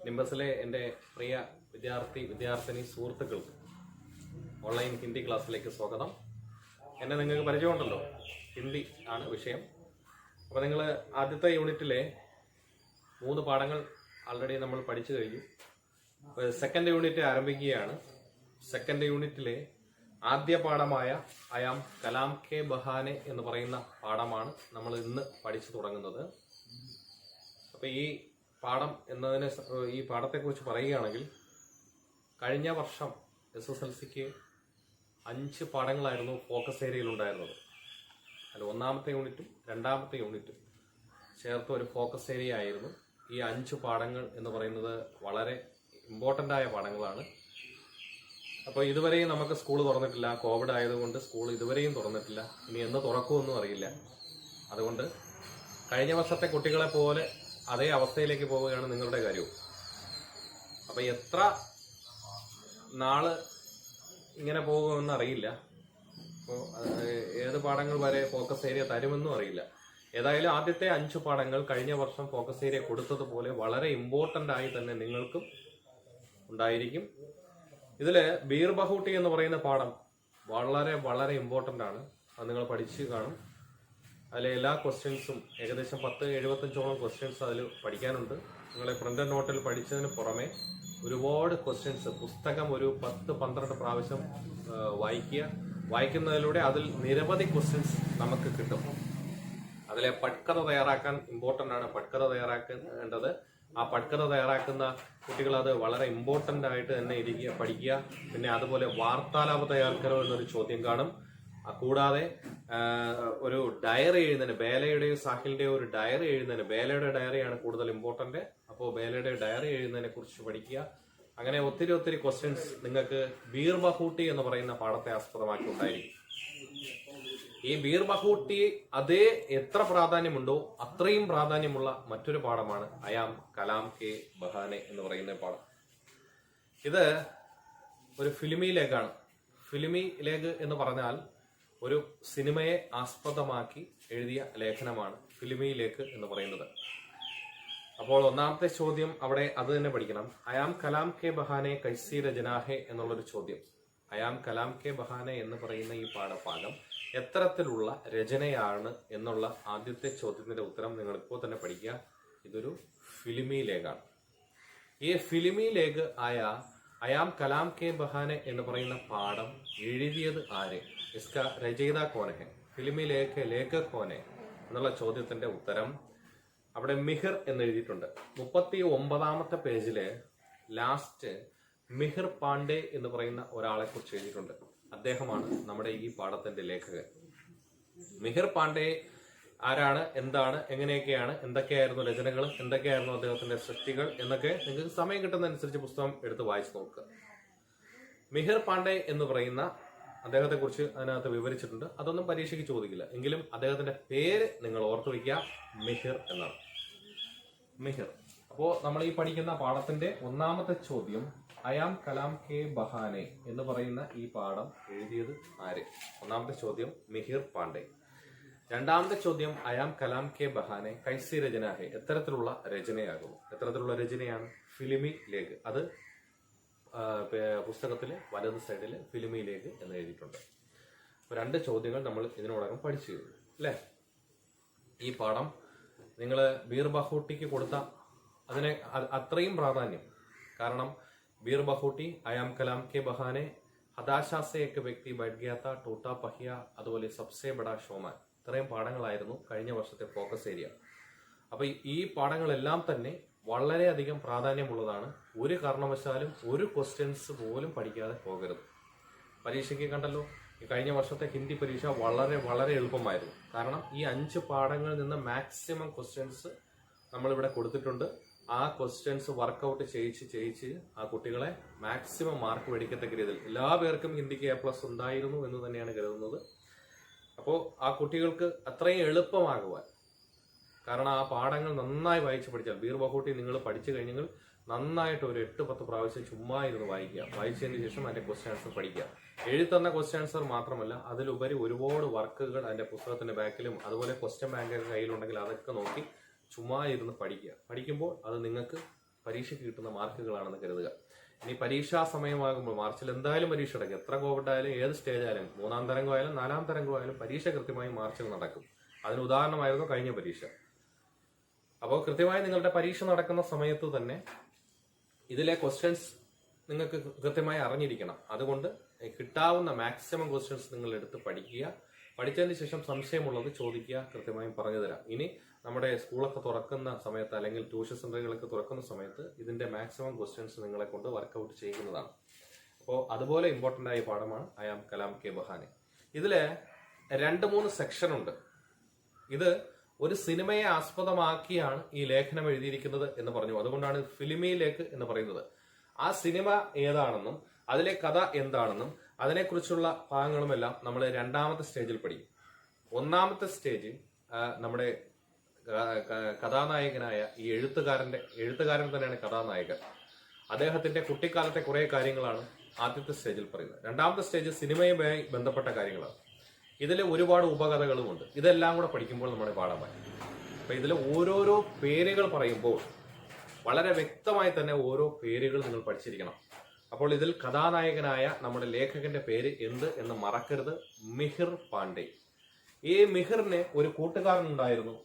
നിംബസിലെ എൻ്റെ പ്രിയ വിദ്യാർത്ഥിനി സുഹൃത്തുക്കൾക്ക് ഓൺലൈൻ ഹിന്ദി ക്ലാസ്സിലേക്ക് സ്വാഗതം. എന്നെ നിങ്ങൾക്ക് പരിചയമുണ്ടല്ലോ, ഹിന്ദി ആണ് വിഷയം. അപ്പോൾ നിങ്ങൾ ആദ്യത്തെ യൂണിറ്റിലെ 3 പാഠങ്ങൾ ആൾറെഡി നമ്മൾ പഠിച്ചു കഴിഞ്ഞു. സെക്കൻഡ് യൂണിറ്റ് ആരംഭിക്കുകയാണ്. സെക്കൻഡ് യൂണിറ്റിലെ ആദ്യ പാഠമായ അയാം കലാം കെ ബഹാനെ എന്ന് പറയുന്ന പാഠമാണ് നമ്മൾ ഇന്ന് പഠിച്ചു തുടങ്ങുന്നത്. അപ്പോൾ ഈ പാഠത്തെക്കുറിച്ച് പറയുകയാണെങ്കിൽ, കഴിഞ്ഞ വർഷം SSLCക്ക് 5 പാഠങ്ങളായിരുന്നു ഫോക്കസ് ഏരിയയിൽ ഉണ്ടായിരുന്നത്. അതിൽ ഒന്നാമത്തെ യൂണിറ്റും രണ്ടാമത്തെ യൂണിറ്റും ചേർത്ത് ഒരു ഫോക്കസ് ഏരിയ ആയിരുന്നു. ഈ 5 പാഠങ്ങൾ എന്ന് പറയുന്നത് വളരെ ഇമ്പോർട്ടൻ്റ് ആയ പാഠങ്ങളാണ്. അപ്പോൾ ഇതുവരെയും നമുക്ക് സ്കൂൾ തുറന്നിട്ടില്ല. കോവിഡ് ആയതുകൊണ്ട് സ്കൂൾ ഇതുവരെയും തുറന്നിട്ടില്ല. ഇനി എന്ന് തുറക്കുമെന്നും അറിയില്ല. അതുകൊണ്ട് കഴിഞ്ഞ വർഷത്തെ കുട്ടികളെ പോലെ അതേ അവസ്ഥയിലേക്ക് പോവുകയാണ് നിങ്ങളുടെ കാര്യവും. അപ്പം എത്ര നാള് ഇങ്ങനെ പോകുമെന്ന് അറിയില്ല. അപ്പോൾ ഏത് പാഠങ്ങൾ വരെ ഫോക്കസ് ഏരിയ തരുമെന്നും അറിയില്ല. ഏതായാലും ആദ്യത്തെ 5 പാഠങ്ങൾ കഴിഞ്ഞ വർഷം ഫോക്കസ് ഏരിയ കൊടുത്തതുപോലെ വളരെ ഇമ്പോർട്ടൻ്റ് ആയി തന്നെ നിങ്ങൾക്കും ഉണ്ടായിരിക്കും. ഇതില് ബീർ ബഹൂട്ടി എന്ന് പറയുന്ന പാഠം വളരെ വളരെ ഇമ്പോർട്ടൻ്റ് ആണ്. അത് നിങ്ങൾ പഠിച്ച് കാണും. അതിലെ എല്ലാ ക്വസ്റ്റ്യൻസും ഏകദേശം 10-75ഓളം ക്വസ്റ്റ്യൻസ് അതിൽ പഠിക്കാനുണ്ട്. നിങ്ങളെ ഫ്രണ്ട് നോട്ടിൽ പഠിച്ചതിന് പുറമെ ഒരുപാട് ക്വസ്റ്റ്യൻസ് പുസ്തകം ഒരു 10-12 പ്രാവശ്യം വായിക്കുന്നതിലൂടെ അതിൽ നിരവധി ക്വസ്റ്റ്യൻസ് നമുക്ക് കിട്ടും. അതിലെ പട്കഥ തയ്യാറാക്കാൻ ഇമ്പോർട്ടൻ്റ് ആണ്. പട്കഥ തയ്യാറാക്കേണ്ടത്, ആ പട്കഥ തയ്യാറാക്കുന്ന കുട്ടികൾ അത് വളരെ ഇമ്പോർട്ടൻ്റ് ആയിട്ട് തന്നെ പഠിക്കുക. പിന്നെ അതുപോലെ വാർത്താലാപ തയ്യാറാക്കലോ എന്നൊരു ചോദ്യം കാണും. കൂടാതെ ഒരു ഡയറി എഴുതുന്നതിന്, ബേലയുടെയോ സാഹിലിന്റെയോ ഒരു ഡയറി എഴുതുന്നതിന്, ബേലയുടെ ഡയറിയാണ് കൂടുതൽ ഇമ്പോർട്ടന്റ്. അപ്പോൾ ബേലയുടെ ഡയറി എഴുതുന്നതിനെ കുറിച്ച് പഠിക്കുക. അങ്ങനെ ഒത്തിരി ക്വസ്റ്റ്യൻസ് നിങ്ങൾക്ക് ബീർ ബഹൂട്ടി എന്ന് പറയുന്ന പാഠത്തെ ആസ്പദമാക്കി ഉണ്ടായിരിക്കും. ഈ ബീർ ബഹൂട്ടി അതേ എത്ര പ്രാധാന്യമുണ്ടോ അത്രയും പ്രാധാന്യമുള്ള മറ്റൊരു പാഠമാണ് അയാം കലാം കെ ബഹാനെ എന്ന് പറയുന്ന പാഠം. ഇത് ഒരു ഫിലിമി ലേഖാണ്. ഫിലിമി ലേഖ് എന്ന് പറഞ്ഞാൽ ഒരു സിനിമയെ ആസ്പദമാക്കി എഴുതിയ ലേഖനമാണ് ഫിലിമി ലേഖ് എന്ന് പറയുന്നത്. അപ്പോൾ ഒന്നാമത്തെ ചോദ്യം അവിടെ അത് തന്നെ പഠിക്കണം. അയാം കലാം കെ ബഹാനെ കൈസി രചനാഹെ എന്നുള്ളൊരു ചോദ്യം. അയാം കലാം കെ ബഹാനെ എന്ന് പറയുന്ന ഈ പാഠഭാഗം എത്തരത്തിലുള്ള രചനയാണ് എന്നുള്ള ആദ്യത്തെ ചോദ്യത്തിന്റെ ഉത്തരം നിങ്ങൾ ഇപ്പോൾ തന്നെ പഠിക്കുക. ഇതൊരു ഫിലിമി ലേഖാണ്. ഈ ഫിലിമി ലേഖ് ആയ അയാം കലാം കെ ബഹാനെ എന്ന് പറയുന്ന പാഠം എഴുതിയത് ആര്? ഇസ്ക രചയിത കോനെ, ഫിലിമി ലേഖക് കോനെ എന്നുള്ള ചോദ്യത്തിന്റെ ഉത്തരം അവിടെ മിഹിർ എന്ന് എഴുതിയിട്ടുണ്ട്. 39ാമത്തെ പേജില് ലാസ്റ്റ് മിഹിർ പാണ്ഡെ എന്ന് പറയുന്ന ഒരാളെ കുറിച്ച് എഴുതിയിട്ടുണ്ട്. അദ്ദേഹമാണ് നമ്മുടെ ഈ പാഠത്തിന്റെ ലേഖകൻ. മിഹിർ പാണ്ഡെ ആരാണ്, എന്താണ്, എങ്ങനെയൊക്കെയാണ്, എന്തൊക്കെയായിരുന്നു രചനകൾ, എന്തൊക്കെയായിരുന്നു അദ്ദേഹത്തിന്റെ സൃഷ്ടികൾ എന്നൊക്കെ നിങ്ങൾക്ക് സമയം കിട്ടുന്നതനുസരിച്ച് പുസ്തകം എടുത്ത് വായിച്ചു നോക്കുക. മിഹിർ പാണ്ഡെ എന്ന് പറയുന്ന അദ്ദേഹത്തെ കുറിച്ച് അതിനകത്ത് വിവരിച്ചിട്ടുണ്ട്. അതൊന്നും പരീക്ഷയ്ക്ക് ചോദിക്കില്ല. എങ്കിലും അദ്ദേഹത്തിന്റെ പേര് നിങ്ങൾ ഓർത്തു വയ്ക്കുക, മിഹിർ എന്നാണ്. മിഹിർ. അപ്പോൾ നമ്മൾ ഈ പഠിക്കുന്ന പാഠത്തിന്റെ ഒന്നാമത്തെ ചോദ്യം അയാം കലാം കെ ബഹാനെ എന്ന് പറയുന്ന ഈ പാഠം എഴുതിയത് ആര്? ഒന്നാമത്തെ ചോദ്യം മിഹിർ പാണ്ഡെ. രണ്ടാമത്തെ ചോദ്യം അയാം കലാം കെ ബഹാനെ കൈസി രചനാഹെ, എത്തരത്തിലുള്ള രചനയാകുന്നു? എത്തരത്തിലുള്ള രചനയാണ്? ഫിലിമി ലേഖ്. അത് പുസ്തകത്തിലെ വലത് സൈഡിൽ ഫിലിമി ലേഖ് എന്ന് എഴുതിയിട്ടുണ്ട്. 2 ചോദ്യങ്ങൾ നമ്മൾ ഇതിനോടകം പഠിച്ചു കഴിഞ്ഞു അല്ലേ? ഈ പാഠം നിങ്ങൾ ബീർ ബഹൂട്ടിക്ക് കൊടുത്ത അതിനെ അത്രയും പ്രാധാന്യം. കാരണം ബീർ ബഹൂട്ടി, അയാം കലാം കെ ബഹാനെ, ഹതാശാ സെ ഏക് വ്യക്തി ബൈഠ് ഗയാ താ, ടൂട്ടാ പഹിയ, അതുപോലെ സബ്സെ ബഡാ ഷോമാൻ, ഇത്രയും പാഠങ്ങളായിരുന്നു കഴിഞ്ഞ വർഷത്തെ ഫോക്കസ് ഏരിയ. അപ്പൊ ഈ പാഠങ്ങളെല്ലാം തന്നെ വളരെയധികം പ്രാധാന്യമുള്ളതാണ്. ഒരു കാരണവശാലും ഒരു ക്വസ്റ്റ്യൻസ് പോലും പഠിക്കാതെ പോകരുത്. പരീക്ഷയ്ക്ക് കണ്ടല്ലോ, ഈ കഴിഞ്ഞ വർഷത്തെ ഹിന്ദി പരീക്ഷ വളരെ വളരെ എളുപ്പമായിരുന്നു. കാരണം ഈ 5 പാഠങ്ങളിൽ നിന്ന് മാക്സിമം ക്വസ്റ്റ്യൻസ് നമ്മളിവിടെ കൊടുത്തിട്ടുണ്ട്. ആ ക്വസ്റ്റ്യൻസ് വർക്കൗട്ട് ചെയ്യിച്ച് ആ കുട്ടികളെ മാക്സിമം മാർക്ക് മേടിക്കത്തക്ക രീതിയിൽ എല്ലാ പേർക്കും ഹിന്ദിക്ക് A+ ഉണ്ടായിരുന്നു എന്ന് തന്നെയാണ് കരുതുന്നത്. അപ്പോൾ ആ കുട്ടികൾക്ക് അത്രയും എളുപ്പമാകുവാൻ, കാരണം ആ പാഠങ്ങൾ നന്നായി വായിച്ച് പഠിച്ചാൽ, ബീർ ബഹൂട്ടി നിങ്ങൾ പഠിച്ചു കഴിഞ്ഞെങ്കിൽ നന്നായിട്ട് ഒരു 8-10 പ്രാവശ്യം ചുമ്മാ ഇരുന്ന് വായിക്കുക. വായിച്ചതിന് ശേഷം അതിന്റെ ക്വസ്റ്റ്യൻ ആൻസർ പഠിക്കുക. എഴുതുന്ന ക്വസ്റ്റ്യൻ ആൻസർ മാത്രമല്ല, അതിലുപരി ഒരുപാട് വർക്കുകൾ അതിന്റെ പുസ്തകത്തിന്റെ ബാക്കിലും അതുപോലെ ക്വസ്റ്റ്യൻ ബാങ്ക് കയ്യിലുണ്ടെങ്കിൽ അതൊക്കെ നോക്കി ചുമ്മാ ഇരുന്ന് പഠിക്കുക. പഠിക്കുമ്പോൾ അത് നിങ്ങൾക്ക് പരീക്ഷയ്ക്ക് കിട്ടുന്ന മാർക്കുകളാണെന്ന് കരുതുക. ഇനി പരീക്ഷാ സമയമാകുമ്പോൾ മാർച്ചിൽ എന്തായാലും പരീക്ഷ നടക്കും. എത്ര കോവിഡ് ആയാലും ഏത് സ്റ്റേജ് ആയാലും 3ാം തരംഗമായാലും 4ാം തരംഗമായാലും പരീക്ഷ കൃത്യമായി മാർച്ചിൽ നടക്കും. അതിന് ഉദാഹരണമായിരുന്നു കഴിഞ്ഞ പരീക്ഷ. അപ്പോൾ കൃത്യമായി നിങ്ങളുടെ പരീക്ഷ നടക്കുന്ന സമയത്ത് തന്നെ ഇതിലെ ക്വസ്റ്റ്യൻസ് നിങ്ങൾക്ക് കൃത്യമായി അറിഞ്ഞിരിക്കണം. അതുകൊണ്ട് കിട്ടാവുന്ന മാക്സിമം ക്വസ്റ്റ്യൻസ് നിങ്ങൾ എടുത്ത് പഠിക്കുക. പഠിച്ചതിന് ശേഷം സംശയമുള്ളത് ചോദിക്കുക, കൃത്യമായും പറഞ്ഞു തരാം. ഇനി നമ്മുടെ സ്കൂളൊക്കെ തുറക്കുന്ന സമയത്ത് അല്ലെങ്കിൽ ട്യൂഷൻ സെന്ററുകളൊക്കെ തുറക്കുന്ന സമയത്ത് ഇതിന്റെ മാക്സിമം ക്വസ്റ്റ്യൻസ് നിങ്ങളെ കൊണ്ട് വർക്കൗട്ട് ചെയ്യുന്നതാണ്. അപ്പോൾ അതുപോലെ ഇമ്പോർട്ടന്റ് ആയ പാഠമാണ് അയാം കലാം കെ ബഹാനെ. ഇതില് 2-3 സെക്ഷൻ ഉണ്ട്. ഇത് ഒരു സിനിമയെ ആസ്പദമാക്കിയാണ് ഈ ലേഖനം എഴുതിയിരിക്കുന്നത് എന്ന് പറഞ്ഞു. അതുകൊണ്ടാണ് ഫിലിമിയിലേക്ക് എന്ന് പറയുന്നത്. ആ സിനിമ ഏതാണെന്നും അതിലെ കഥ എന്താണെന്നും അതിനെക്കുറിച്ചുള്ള ഭാഗങ്ങളുമെല്ലാം നമ്മൾ 2ാമത്തെ സ്റ്റേജിൽ പഠിക്കും. 1ാമത്തെ സ്റ്റേജിൽ നമ്മുടെ കഥാനായകനായ ഈ എഴുത്തുകാരൻ തന്നെയാണ് കഥാനായകൻ. അദ്ദേഹത്തിന്റെ കുട്ടിക്കാലത്തെ കുറെ കാര്യങ്ങളാണ് ആദ്യത്തെ സ്റ്റേജിൽ പറയുന്നത്. 2ാമത്തെ സ്റ്റേജ് സിനിമയുമായി ബന്ധപ്പെട്ട കാര്യങ്ങളാണ്. ഇതിൽ ഒരുപാട് ഉപകഥകളുമുണ്ട്. ഇതെല്ലാം കൂടെ പഠിക്കുമ്പോൾ നമ്മുടെ പാഠമായി. അപ്പൊ ഇതിൽ ഓരോരോ പേരുകൾ പറയുമ്പോൾ വളരെ വ്യക്തമായി തന്നെ ഓരോ പേരുകൾ നിങ്ങൾ പഠിച്ചിരിക്കണം. അപ്പോൾ ഇതിൽ കഥാനായകനായ നമ്മുടെ ലേഖകന്റെ പേര് എന്ത് എന്ന് മറക്കരുത്. മിഹിർ പാണ്ഡെ. ഈ മിഹിറിന് ഒരു കൂട്ടുകാരൻ ഉണ്ടായിരുന്നു.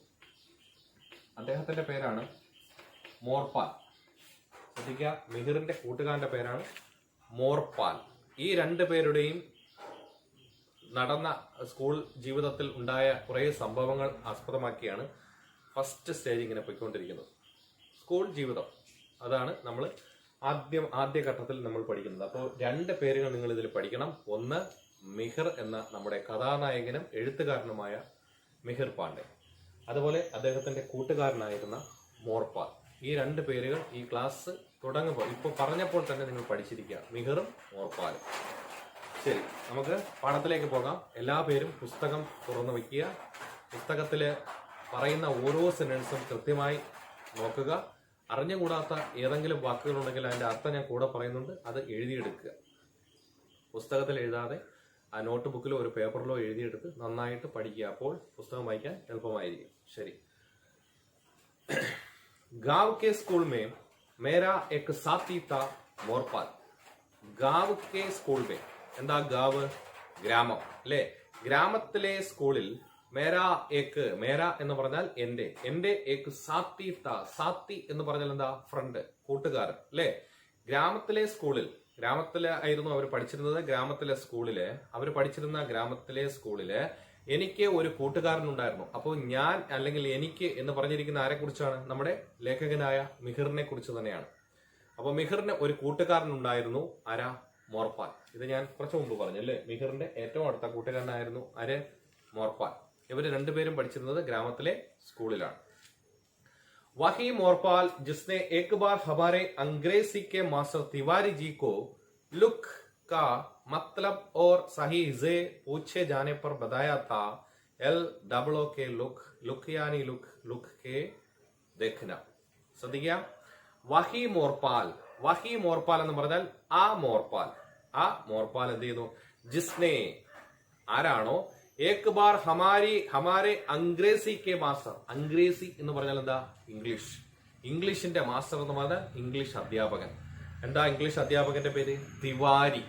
അദ്ദേഹത്തിന്റെ പേരാണ് മോർപാൽ. ശ്രദ്ധിക്കുക, മിഹിറിന്റെ കൂട്ടുകാരന്റെ പേരാണ് മോർപാൽ. ഈ 2 പേരുടെയും നടന്ന സ്കൂൾ ജീവിതത്തിൽ ഉണ്ടായ കുറെ സംഭവങ്ങൾ ആസ്പദമാക്കിയാണ് ഫസ്റ്റ് സ്റ്റേജ് ഇങ്ങനെ പോയിക്കൊണ്ടിരിക്കുന്നത്. സ്കൂൾ ജീവിതം അതാണ് നമ്മൾ ആദ്യഘട്ടത്തിൽ നമ്മൾ പഠിക്കുന്നത്. അപ്പോൾ 2 പേരുകൾ നിങ്ങൾ ഇതിൽ പഠിക്കണം. ഒന്ന് മിഹിർ എന്ന നമ്മുടെ കഥാനായകനും എഴുത്തുകാരനുമായ മിഹിർ പാണ്ഡെ, അതുപോലെ അദ്ദേഹത്തിന്റെ കൂട്ടുകാരനായിരുന്ന മോർപാൽ. ഈ 2 പേരുകൾ ഈ ക്ലാസ് തുടങ്ങുമ്പോൾ ഇപ്പോൾ പറഞ്ഞപ്പോൾ തന്നെ നിങ്ങൾ പഠിച്ചിരിക്കുക, മിഹിറും മോർപാലും. ശരി, നമുക്ക് പാഠത്തിലേക്ക് പോകാം. എല്ലാ പേരും പുസ്തകം തുറന്നു വയ്ക്കുക. പുസ്തകത്തില് പറയുന്ന ഓരോ സെന്റൻസും കൃത്യമായി നോക്കുക. അറിഞ്ഞുകൂടാത്ത ഏതെങ്കിലും വാക്കുകളുണ്ടെങ്കിൽ അതിന്റെ അർത്ഥം ഞാൻ കൂടെ പറയുന്നുണ്ട്, അത് എഴുതിയെടുക്കുക. പുസ്തകത്തിൽ എഴുതാതെ ആ നോട്ട് ബുക്കിലോ ഒരു പേപ്പറിലോ എഴുതിയെടുത്ത് നന്നായിട്ട് പഠിക്കുക. അപ്പോൾ പുസ്തകം വായിക്കാൻ എളുപ്പമായിരിക്കും. ശരി. गांव के स्कूल में मेरा एक साथी था मोरपाल. गांव के स्कूल में എന്താ ഗാവ്? ഗ്രാമം അല്ലെ? ഗ്രാമത്തിലെ സ്കൂളിൽ മേര എന്ന് പറഞ്ഞാൽ എന്റെ ഏക് സാത്തി താ. സാത്തി എന്ന് പറഞ്ഞാൽ എന്താ? ഫ്രണ്ട്, കൂട്ടുകാരൻ അല്ലെ? ഗ്രാമത്തിലെ സ്കൂളിൽ, ഗ്രാമത്തിലായിരുന്നു അവർ പഠിച്ചിരുന്നത്. ഗ്രാമത്തിലെ സ്കൂളില് എനിക്ക് ഒരു കൂട്ടുകാരൻ ഉണ്ടായിരുന്നു. അപ്പോൾ ഞാൻ അല്ലെങ്കിൽ എനിക്ക് എന്ന് പറഞ്ഞിരിക്കുന്ന ആരെ കുറിച്ചാണ്? നമ്മുടെ ലേഖകനായ മിഹിറിനെ കുറിച്ച് തന്നെയാണ്. അപ്പൊ മിഹിറിന് ഒരു കൂട്ടുകാരൻ ഉണ്ടായിരുന്നു. ആരാ? മോർപാൽ. ഇത് ഞാൻ കുറച്ചു മുമ്പ് പറഞ്ഞു അല്ലേ? മിഹിറിന്റെ ഏറ്റവും അടുത്ത കൂട്ടുകാരനായിരുന്നു ആര്? മോർപാൽ. ഇവര് 2 പേരും പഠിച്ചിരുന്നത് ഗ്രാമത്തിലെ സ്കൂളിലാണ്. വഹി മോർപാൽ ജിസ്നെ ഏക് ബാർ ഹമാരെ अंग्रेजी के मास्टर तिवारी जी को लुक का मतलब और सही से पूछे जाने पर बताया था. LOO के लुक यानी लुक के देखना. ശ്രദ്ധിക്കുക, വഹി മോർപാൽ എന്ന് പറഞ്ഞാൽ ആ മോർപാൽ എന്ത് ചെയ്യുന്നു? ജിസ്നെ, ആരാണോ, ഏക് ബാർ ഹമാരെ अंग्रेजी के मास्टर. अंग्रेजी എന്ന് പറഞ്ഞാൽ എന്താ? ഇംഗ്ലീഷിന്റെ മാസ്റ്റർ എന്ന് പറഞ്ഞാൽ ഇംഗ്ലീഷ് അധ്യാപകൻ. എന്താ ഇംഗ്ലീഷ് അധ്യാപകന്റെ പേര്? തിവാരി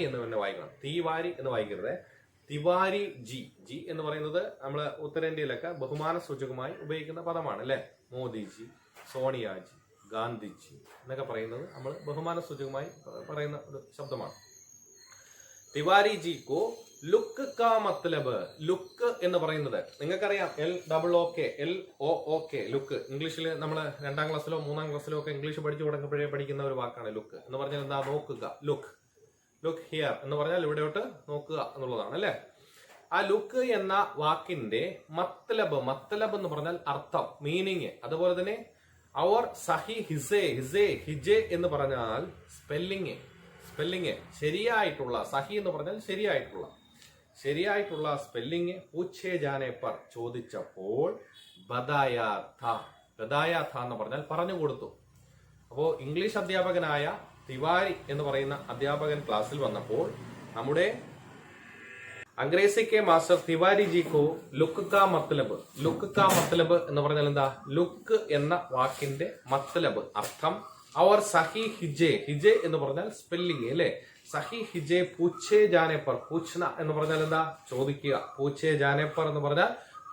എന്ന് തന്നെ വായിക്കണം. തിവാരി എന്ന് വായിക്കരുത്. തിവാരി ജി എന്ന് പറയുന്നത് നമ്മള് ഉത്തരേന്ത്യയിലൊക്കെ ബഹുമാന സൂചകമായി ഉപയോഗിക്കുന്ന പദമാണ് അല്ലെ? മോദിജി, സോണിയാജി, ഗാന്ധിജി എന്നൊക്കെ പറയുന്നത് നമ്മൾ ബഹുമാന സൂചകമായി പറയുന്ന ഒരു ശബ്ദമാണ്. തിവാരി ജിക്കോ ലുക്ക് കാ മത്ലബ്. ലുക്ക് എന്ന് പറയുന്നത് നിങ്ങൾക്കറിയാം, LOOK ലുക്ക്. ഇംഗ്ലീഷിൽ നമ്മൾ 2ാം ക്ലാസ്സിലോ 3ാം ക്ലാസ്സിലോ ഒക്കെ ഇംഗ്ലീഷ് പഠിച്ചു തുടങ്ങുമ്പോഴേ പഠിക്കുന്ന ഒരു വാക്കാണ് ലുക്ക് എന്ന് പറഞ്ഞാൽ. എന്താ? നോക്കുക. ലുക്ക് ഹിയർ എന്ന് പറഞ്ഞാൽ ഇവിടെയോട്ട് നോക്കുക എന്നുള്ളതാണ് അല്ലെ? ആ ലുക്ക് എന്ന വാക്കിന്റെ മത്ലബ് എന്ന് പറഞ്ഞാൽ അർത്ഥം, മീനിങ്. അതുപോലെ തന്നെ അവർ സഹി ഹിജെ എന്ന് പറഞ്ഞാൽ സ്പെല്ലിങ് ശരിയായിട്ടുള്ള. സഹി എന്ന് പറഞ്ഞാൽ ശരിയായിട്ടുള്ള സ്പെല്ലിങ്. പൂച്ചേ ജാനെ പർ ചോദിച്ചപ്പോൾ ബദായാ ഥാ എന്ന് പറഞ്ഞാൽ പറഞ്ഞു കൊടുത്തു. അപ്പോ ഇംഗ്ലീഷ് അധ്യാപകനായ തിവാരി എന്ന് പറയുന്ന അധ്യാപകൻ ക്ലാസ്സിൽ വന്നപ്പോൾ നമ്മുടെ अंग्रेजी के मास्टर तिवारी जी को ലുക്ക് का मतलब എന്ന് പറഞ്ഞാൽ എന്താ? ലുക്ക് എന്ന വാക്കിന്റെ മത്ലബ് അർത്ഥം അവർ സഹി ഹിജെ എന്ന് പറഞ്ഞാൽ സ്പെല്ലിംഗ് അല്ലേ? സഹി ഹിജെ പൂച്ചേ ജാനെ പർ, പൂച്ഛന എന്ന് പറഞ്ഞാൽ എന്താ? ചോദിക്കുക. പൂച്ചേ ജാനെ പർ എന്ന് പറഞ്ഞാൽ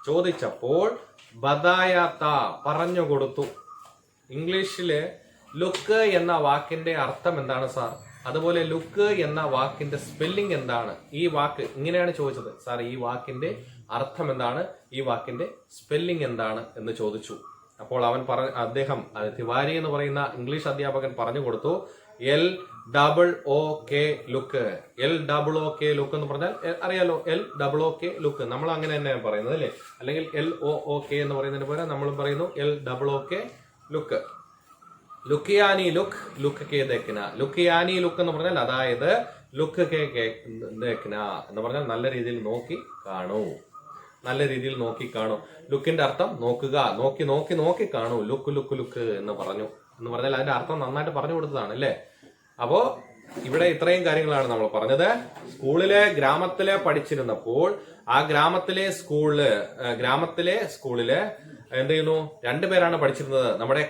ചോദിച്ചപ്പോൾ ബദായാത്ത പറഞ്ഞു കൊടുത്തു. ഇംഗ്ലീഷില് ലുക്ക് എന്ന വാക്കിന്റെ അർത്ഥം എന്താണ് സാർ? അതുപോലെ ലുക്ക് എന്ന വാക്കിന്റെ സ്പെല്ലിംഗ് എന്താണ്? ഈ വാക്ക് ഇങ്ങനെയാണ് ചോദിച്ചത്. സാർ ഈ വാക്കിന്റെ അർത്ഥം എന്താണ്? ഈ വാക്കിന്റെ സ്പെല്ലിംഗ് എന്താണ് എന്ന് ചോദിച്ചു. അപ്പോൾ അദ്ദേഹം തിവാരി എന്ന് പറയുന്ന ഇംഗ്ലീഷ് അധ്യാപകൻ പറഞ്ഞു കൊടുത്തു LOOK ലുക്ക്. LOOK ലുക്ക് എന്ന് പറഞ്ഞാൽ അറിയാലോ, LOOK ലുക്ക്. നമ്മൾ അങ്ങനെ തന്നെയാണ് പറയുന്നത് അല്ലേ? അല്ലെങ്കിൽ LOOK എന്ന് പറയുന്നതിന് പകരം നമ്മൾ പറയുന്നു LOOK ലുക്ക്. ലുക്കിയാനി ലുക്ക് കെ ദേഖ്ന. ലുക്കിയാനി ലുക്ക് എന്ന് പറഞ്ഞാൽ അതായത് ലുക്ക് കെ ദേഖ്ന എന്ന് പറഞ്ഞാൽ നല്ല രീതിയിൽ നോക്കി കാണൂ. നല്ല രീതിയിൽ നോക്കി കാണൂ. ലുക്കിന്റെ അർത്ഥം നോക്കുക, നോക്കി നോക്കി നോക്കി കാണൂ. ലുക്ക് എന്ന് പറഞ്ഞാൽ അതിന്റെ അർത്ഥം നന്നായിട്ട് പറഞ്ഞു കൊടുത്തതാണ് അല്ലേ? അപ്പോ ഇവിടെ ഇത്രയും കാര്യങ്ങളാണ് നമ്മൾ പറഞ്ഞത്. ഗ്രാമത്തിലെ പഠിച്ചിരുന്നപ്പോൾ ആ ഗ്രാമത്തിലെ സ്കൂളില് എന്ത് ചെയ്യുന്നു? രണ്ടുപേരാണ് പഠിച്ചിരുന്നത്. നമ്മുടെ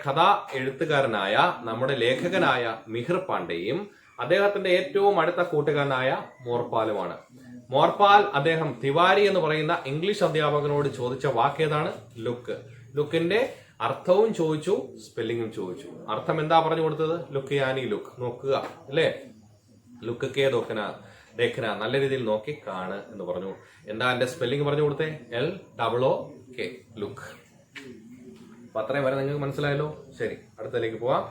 എഴുത്തുകാരനായ നമ്മുടെ ലേഖകനായ മിഹിർ പാണ്ഡെയും അദ്ദേഹത്തിന്റെ ഏറ്റവും അടുത്ത കൂട്ടുകാരനായ മോർപാലുമാണ്. മോർപാൽ അദ്ദേഹം തിവാരി എന്ന് പറയുന്ന ഇംഗ്ലീഷ് അധ്യാപകനോട് ചോദിച്ച വാക്കേതാണ്? ലുക്ക്. ലുക്കിന്റെ അർത്ഥവും ചോദിച്ചു, സ്പെല്ലിങ്ങും ചോദിച്ചു. അർത്ഥം എന്താ പറഞ്ഞു കൊടുത്തത്? ലുക്കിയാനി ലുക്ക്, നോക്കുക അല്ലേ? ലുക്ക് കേ ദേഖ്ന, നല്ല രീതിയിൽ നോക്കി കാണ് എന്ന് പറഞ്ഞു. എന്താ എന്റെ സ്പെല്ലിംഗ് പറഞ്ഞു കൊടുത്തേ? LOOK look. അപ്പൊ അത്രയും വരെ നിങ്ങൾക്ക് മനസ്സിലായല്ലോ. ശരി, അടുത്തതിലേക്ക് പോവാം.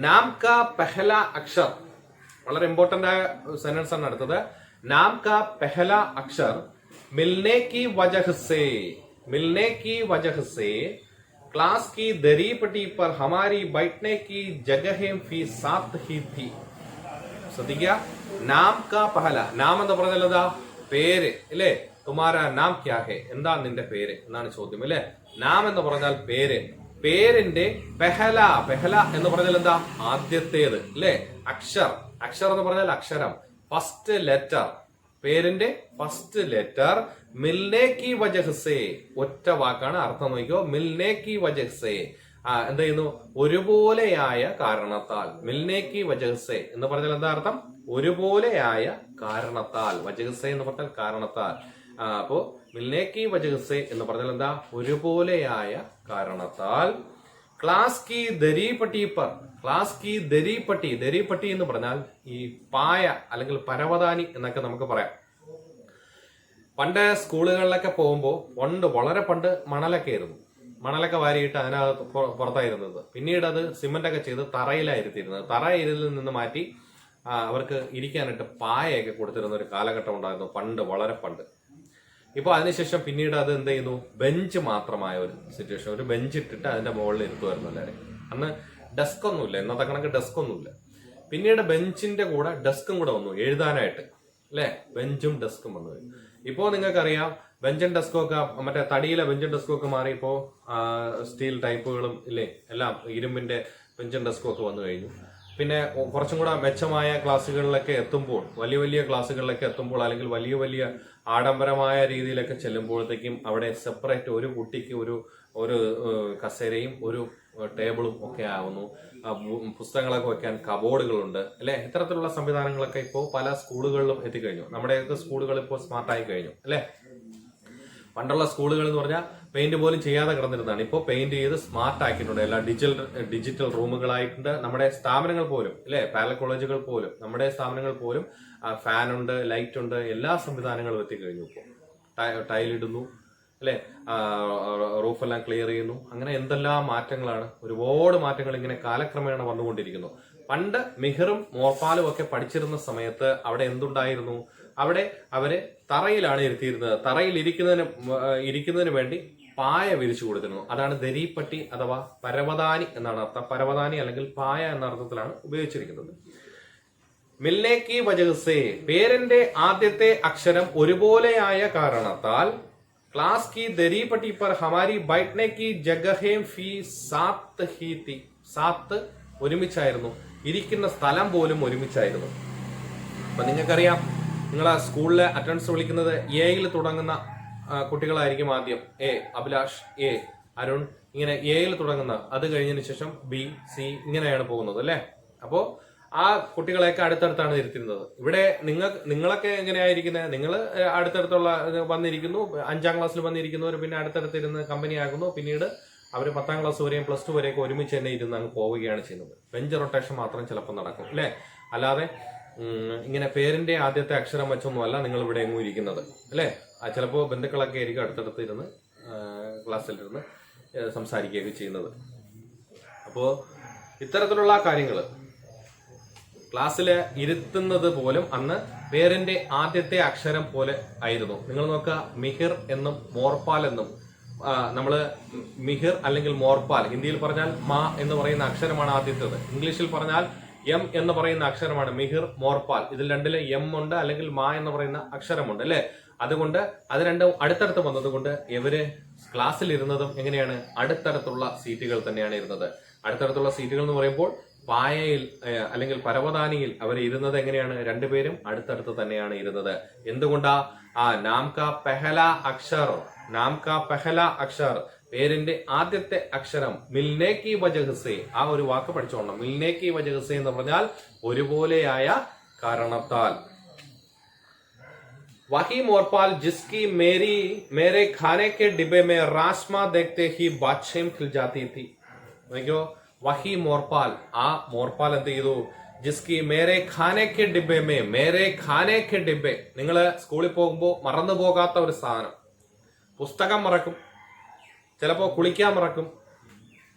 നാം കാ പെഹല അക്ഷർ, വളരെ ഇമ്പോർട്ടന്റ് ആയ സെന്റൻസ് ആണ് അടുത്തത്. नाम का पहला अक्षर मिलने की वजह से क्लास की दरी पट्टी पर हमारी बैठने की जगहें भी साथ ही थी. ശ്രദ്ധിക്കുക. നാം കാ പഹല. നാം എന്ന് പറഞ്ഞാൽ എന്താ? പേര് അല്ലേ? തുമാരാ നാം ക്യാ ഹെ, എന്താ നിന്റെ പേര് എന്നാണ് ചോദ്യം അല്ലേ? നാം എന്ന് പറഞ്ഞാൽ പേര്. പേരിന്റെ പെഹല എന്ന് പറഞ്ഞാൽ എന്താ? ആദ്യത്തേത് അല്ലേ? അക്ഷർ എന്ന് പറഞ്ഞാൽ അക്ഷരം, ഫസ്റ്റ് ലെറ്റർ. പേരിന്റെ ഫസ്റ്റ് ലെറ്റർ. മിൽനെ കി വജഹ് സേ, ഒറ്റ വാക്കാണ്. അർത്ഥം നോക്കിയോ. മിൽനെ കി വജഹ് സേ, എന്ത് ചെയ്യുന്നു? ഒരുപോലെയായ കാരണത്താൽ. മിൽനെ കി വജഹ് സേ എന്ന് പറഞ്ഞാൽ എന്താ അർത്ഥം? ഒരുപോലെയായ കാരണത്താൽ. വജഹ് സേ എന്ന് പറഞ്ഞാൽ കാരണത്താൽ. അപ്പോ മിൽനെ കി വജഹ് സേ എന്ന് പറഞ്ഞാൽ എന്താ? ഒരുപോലെയായ കാരണത്താൽ. ക്ലാസ് കി ദരി പട്ടി പർ, ക്ലാസ് കി ദരി പട്ടി എന്ന് പറഞ്ഞാൽ ഈ പായ അല്ലെങ്കിൽ പരവതാനി എന്നൊക്കെ നമുക്ക് പറയാം. പണ്ട് സ്കൂളുകളിലൊക്കെ പോകുമ്പോൾ വളരെ പണ്ട് മണലൊക്കെ വാരിയിട്ട് അതിനകത്ത് പുറത്തായിരുന്നത്. പിന്നീട് അത് സിമന്റ് ഒക്കെ ചെയ്ത് തറയിലായിരുത്തിയിരുന്നത്. തറയിൽ നിന്ന് മാറ്റി അവർക്ക് ഇരിക്കാനായിട്ട് പായയൊക്കെ കൊടുത്തിരുന്ന ഒരു കാലഘട്ടം ഉണ്ടായിരുന്നു വളരെ പണ്ട്. ഇപ്പൊ അതിനുശേഷം പിന്നീട് അത് എന്ത് ചെയ്യുന്നു? ബെഞ്ച് മാത്രമായ ഒരു സിറ്റുവേഷൻ. ഒരു ബെഞ്ച് ഇട്ടിട്ട് അതിന്റെ മുകളിൽ ഇരുത്തുമായിരുന്നു എല്ലാവരും. അന്ന് ഡെസ്ക് ഒന്നുമില്ല, ഇന്നത്തെ കണക്ക് ഡെസ്ക് ഒന്നുമില്ല. പിന്നീട് ബെഞ്ചിന്റെ കൂടെ ഡെസ്കും കൂടെ വന്നു എഴുതാനായിട്ട് അല്ലെ? ബെഞ്ചും ഡെസ്കും വന്നു. ഇപ്പോ നിങ്ങൾക്കറിയാം ബെഞ്ചും ഡെസ്കും ഒക്കെ മറ്റേ തടിയിലെ ബെഞ്ചും ഡെസ്കും ഒക്കെ മാറി ഇപ്പോ സ്റ്റീൽ ടൈപ്പുകളും ഇല്ലേ, എല്ലാം ഇരുമ്പിന്റെ ബെഞ്ചും ഡെസ്കും ഒക്കെ വന്നു കഴിഞ്ഞു. പിന്നെ കുറച്ചും കൂടെ മെച്ചമായ ക്ലാസ്സുകളിലൊക്കെ എത്തുമ്പോൾ, വലിയ ക്ലാസ്സുകളിലൊക്കെ എത്തുമ്പോൾ, അല്ലെങ്കിൽ വലിയ ആഡംബരമായ രീതിയിലൊക്കെ ചെല്ലുമ്പോഴത്തേക്കും അവിടെ സെപ്പറേറ്റ് ഒരു കുട്ടിക്ക് ഒരു കസേരയും ഒരു ടേബിളും ഒക്കെ ആവുന്നു. പുസ്തകങ്ങളൊക്കെ വെക്കാൻ കബോർഡുകളുണ്ട് അല്ലെ? ഇത്തരത്തിലുള്ള സംവിധാനങ്ങളൊക്കെ ഇപ്പോൾ പല സ്കൂളുകളിലും എത്തിക്കഴിഞ്ഞു. നമ്മുടെയൊക്കെ സ്കൂളുകൾ ഇപ്പോൾ സ്മാർട്ടായി കഴിഞ്ഞു അല്ലെ? പണ്ടുള്ള സ്കൂളുകൾ എന്ന് പറഞ്ഞാൽ പെയിന്റ് പോലും ചെയ്യാതെ കിടന്നിരുന്നതാണ്. ഇപ്പോൾ പെയിന്റ് ചെയ്ത് സ്മാർട്ട് ആക്കിയിട്ടുണ്ട്. എല്ലാം ഡിജിറ്റൽ റൂമുകളായിട്ടുണ്ട്. നമ്മുടെ സ്ഥാപനങ്ങൾ പോലും അല്ലെ, പാരലൽ കോളേജുകൾ പോലും, നമ്മുടെ സ്ഥാപനങ്ങൾ പോലും ഫാനുണ്ട്, ലൈറ്റ് ഉണ്ട്, എല്ലാ സംവിധാനങ്ങളും എത്തിക്കഴിഞ്ഞു. ഇപ്പോൾ ടൈലിടുന്നു അല്ലെ, റൂഫെല്ലാം ക്ലിയർ ചെയ്യുന്നു. അങ്ങനെ എന്തെല്ലാം മാറ്റങ്ങളാണ്, ഒരുപാട് മാറ്റങ്ങൾ ഇങ്ങനെ കാലക്രമേണ വന്നുകൊണ്ടിരിക്കുന്നു. പണ്ട് മിഹിറും മോർപാലും ഒക്കെ പഠിച്ചിരുന്ന സമയത്ത് അവിടെ എന്തുണ്ടായിരുന്നു? അവിടെ അവര് തറയിലാണ് ഇരുത്തിയിരുന്നത്. തറയിൽ ഇരിക്കുന്നതിന് വേണ്ടി പായ വിരിച്ചു കൊടുത്തിരുന്നു. അതാണ് ദരീപ്പട്ടി അഥവാ പരവതാനി എന്നാണ് അർത്ഥം. പരവതാനി അല്ലെങ്കിൽ പായ എന്ന അർത്ഥത്തിലാണ് ഉപയോഗിച്ചിരിക്കുന്നത്. മിൽനെ കി വജഹ് സേ, പേരിന്റെ ആദ്യത്തെ അക്ഷരം ഒരുപോലെയായ കാരണത്താൽ. ക്ലാസ് की दरी पट्टी पर हमारी बैठने की जगहें भी साथ ही थी. സാത്ത് ഒരുമിച്ചായിരുന്നു, ഇരിക്കുന്ന സ്ഥലം പോലും ഒരുമിച്ചായിരുന്നു. അപ്പൊ നിങ്ങൾക്കറിയാം നിങ്ങളെ സ്കൂളിലെ അറ്റൻഡൻസ് വിളിക്കുന്നത് എയിൽ തുടങ്ങുന്ന കുട്ടികളായിരിക്കും ആദ്യം. എ അഭിലാഷ്, എ അരുൺ, ഇങ്ങനെ എയിൽ തുടങ്ങുന്ന, അത് കഴിഞ്ഞതിന് ശേഷം ബി, സി, ഇങ്ങനെയാണ് പോകുന്നത് അല്ലെ. അപ്പോ ആ കുട്ടികളെയൊക്കെ അടുത്തടുത്താണ് ഇരുത്തുന്നത്. ഇവിടെ നിങ്ങളൊക്കെ എങ്ങനെയായിരിക്കുന്നത്? നിങ്ങൾ അടുത്തടുത്തുള്ള വന്നിരിക്കുന്നു, 5ാം ക്ലാസ്സിൽ വന്നിരിക്കുന്നവർ പിന്നെ അടുത്തടുത്തിരുന്ന് കമ്പനി ആകുന്നു. പിന്നീട് അവർ 10ാം ക്ലാസ് വരെയും +2 വരെയൊക്കെ ഒരുമിച്ച് തന്നെ ഇരുന്ന് അങ്ങ് പോവുകയാണ് ചെയ്യുന്നത്. ബെഞ്ച് റൊട്ടേഷൻ മാത്രം ചിലപ്പോൾ നടക്കും അല്ലെ. അല്ലാതെ ഇങ്ങനെ പേരിന്റെ ആദ്യത്തെ അക്ഷരം വെച്ചൊന്നുമല്ല നിങ്ങൾ ഇവിടെ എങ്ങും ഇരിക്കുന്നത് അല്ലെ. ചിലപ്പോൾ ബന്ധുക്കളൊക്കെ ആയിരിക്കും അടുത്തടുത്ത് ഇരുന്ന് ക്ലാസ്സിലിരുന്ന് സംസാരിക്കുകയൊക്കെ ചെയ്യുന്നത്. അപ്പോ ഇത്തരത്തിലുള്ള കാര്യങ്ങൾ ക്ലാസ്സിൽ ഇരുത്തുന്നത് പോലും അന്ന് പേരിന്റെ ആദ്യത്തെ അക്ഷരം പോലെ ആയിരുന്നു. നിങ്ങൾ നോക്കുക, മിഹിർ എന്നും മോർപാൽ എന്നും നമ്മള് മിഹിർ അല്ലെങ്കിൽ മോർപാൽ, ഹിന്ദിയിൽ പറഞ്ഞാൽ മാ എന്ന് പറയുന്ന അക്ഷരമാണ് ആദ്യത്തേത്. ഇംഗ്ലീഷിൽ പറഞ്ഞാൽ എം എന്ന് പറയുന്ന അക്ഷരമാണ് മിഹിർ, മോർപാൽ. ഇതിൽ രണ്ടില് എം ഉണ്ട് അല്ലെങ്കിൽ മാ എന്ന് പറയുന്ന അക്ഷരമുണ്ട് അല്ലെ. അതുകൊണ്ട് അത് രണ്ടും അടുത്തടുത്ത് വന്നത് കൊണ്ട് ഇവര് ക്ലാസ്സിൽ ഇരുന്നതും എങ്ങനെയാണ്? അടുത്തടുത്തുള്ള സീറ്റുകൾ തന്നെയാണ് ഇരുന്നത്. അടുത്തടുത്തുള്ള സീറ്റുകൾ എന്ന് പറയുമ്പോൾ പായയിൽ അല്ലെങ്കിൽ പരവതാനിയിൽ അവർ ഇരുന്നത് എങ്ങനെയാണ്? രണ്ടുപേരും അടുത്തടുത്ത് തന്നെയാണ് ഇരുന്നത്. എന്തുകൊണ്ടാ? നാം കാ പെഹല അക്ഷർ, നാം കാ പെഹല അക്ഷർ, പേരിന്റെ ആദ്യത്തെ അക്ഷരം മിൽനെ കി വജഹ് സേ, ആ ഒരു വാക്ക് പഠിച്ചോണം. മിൽനെ കി വജഹ് സേ എന്ന് പറഞ്ഞാൽ ഒരുപോലെയായ കാരണത്താൽ. वही मोरपाल जिसकी मेरे खाने के डिब्बे में राशमा देखते ही बादशाह खिल जाती थी. നോക്കിയോ, വഹി മോർപാൽ, ആ മോർപാൽ എന്ത് ചെയ്തു? ജിസ്കി മേരെ ഖാനെ കെ ഡിബ്ബെ മേ, മേരെ ഖാനെ കെ ഡിബ്ബെ. നിങ്ങള് സ്കൂളിൽ പോകുമ്പോൾ മറന്നു പോകാത്ത ഒരു സാധനം, പുസ്തകം മറക്കും, ചിലപ്പോ കുളിക്കാൻ മറക്കും,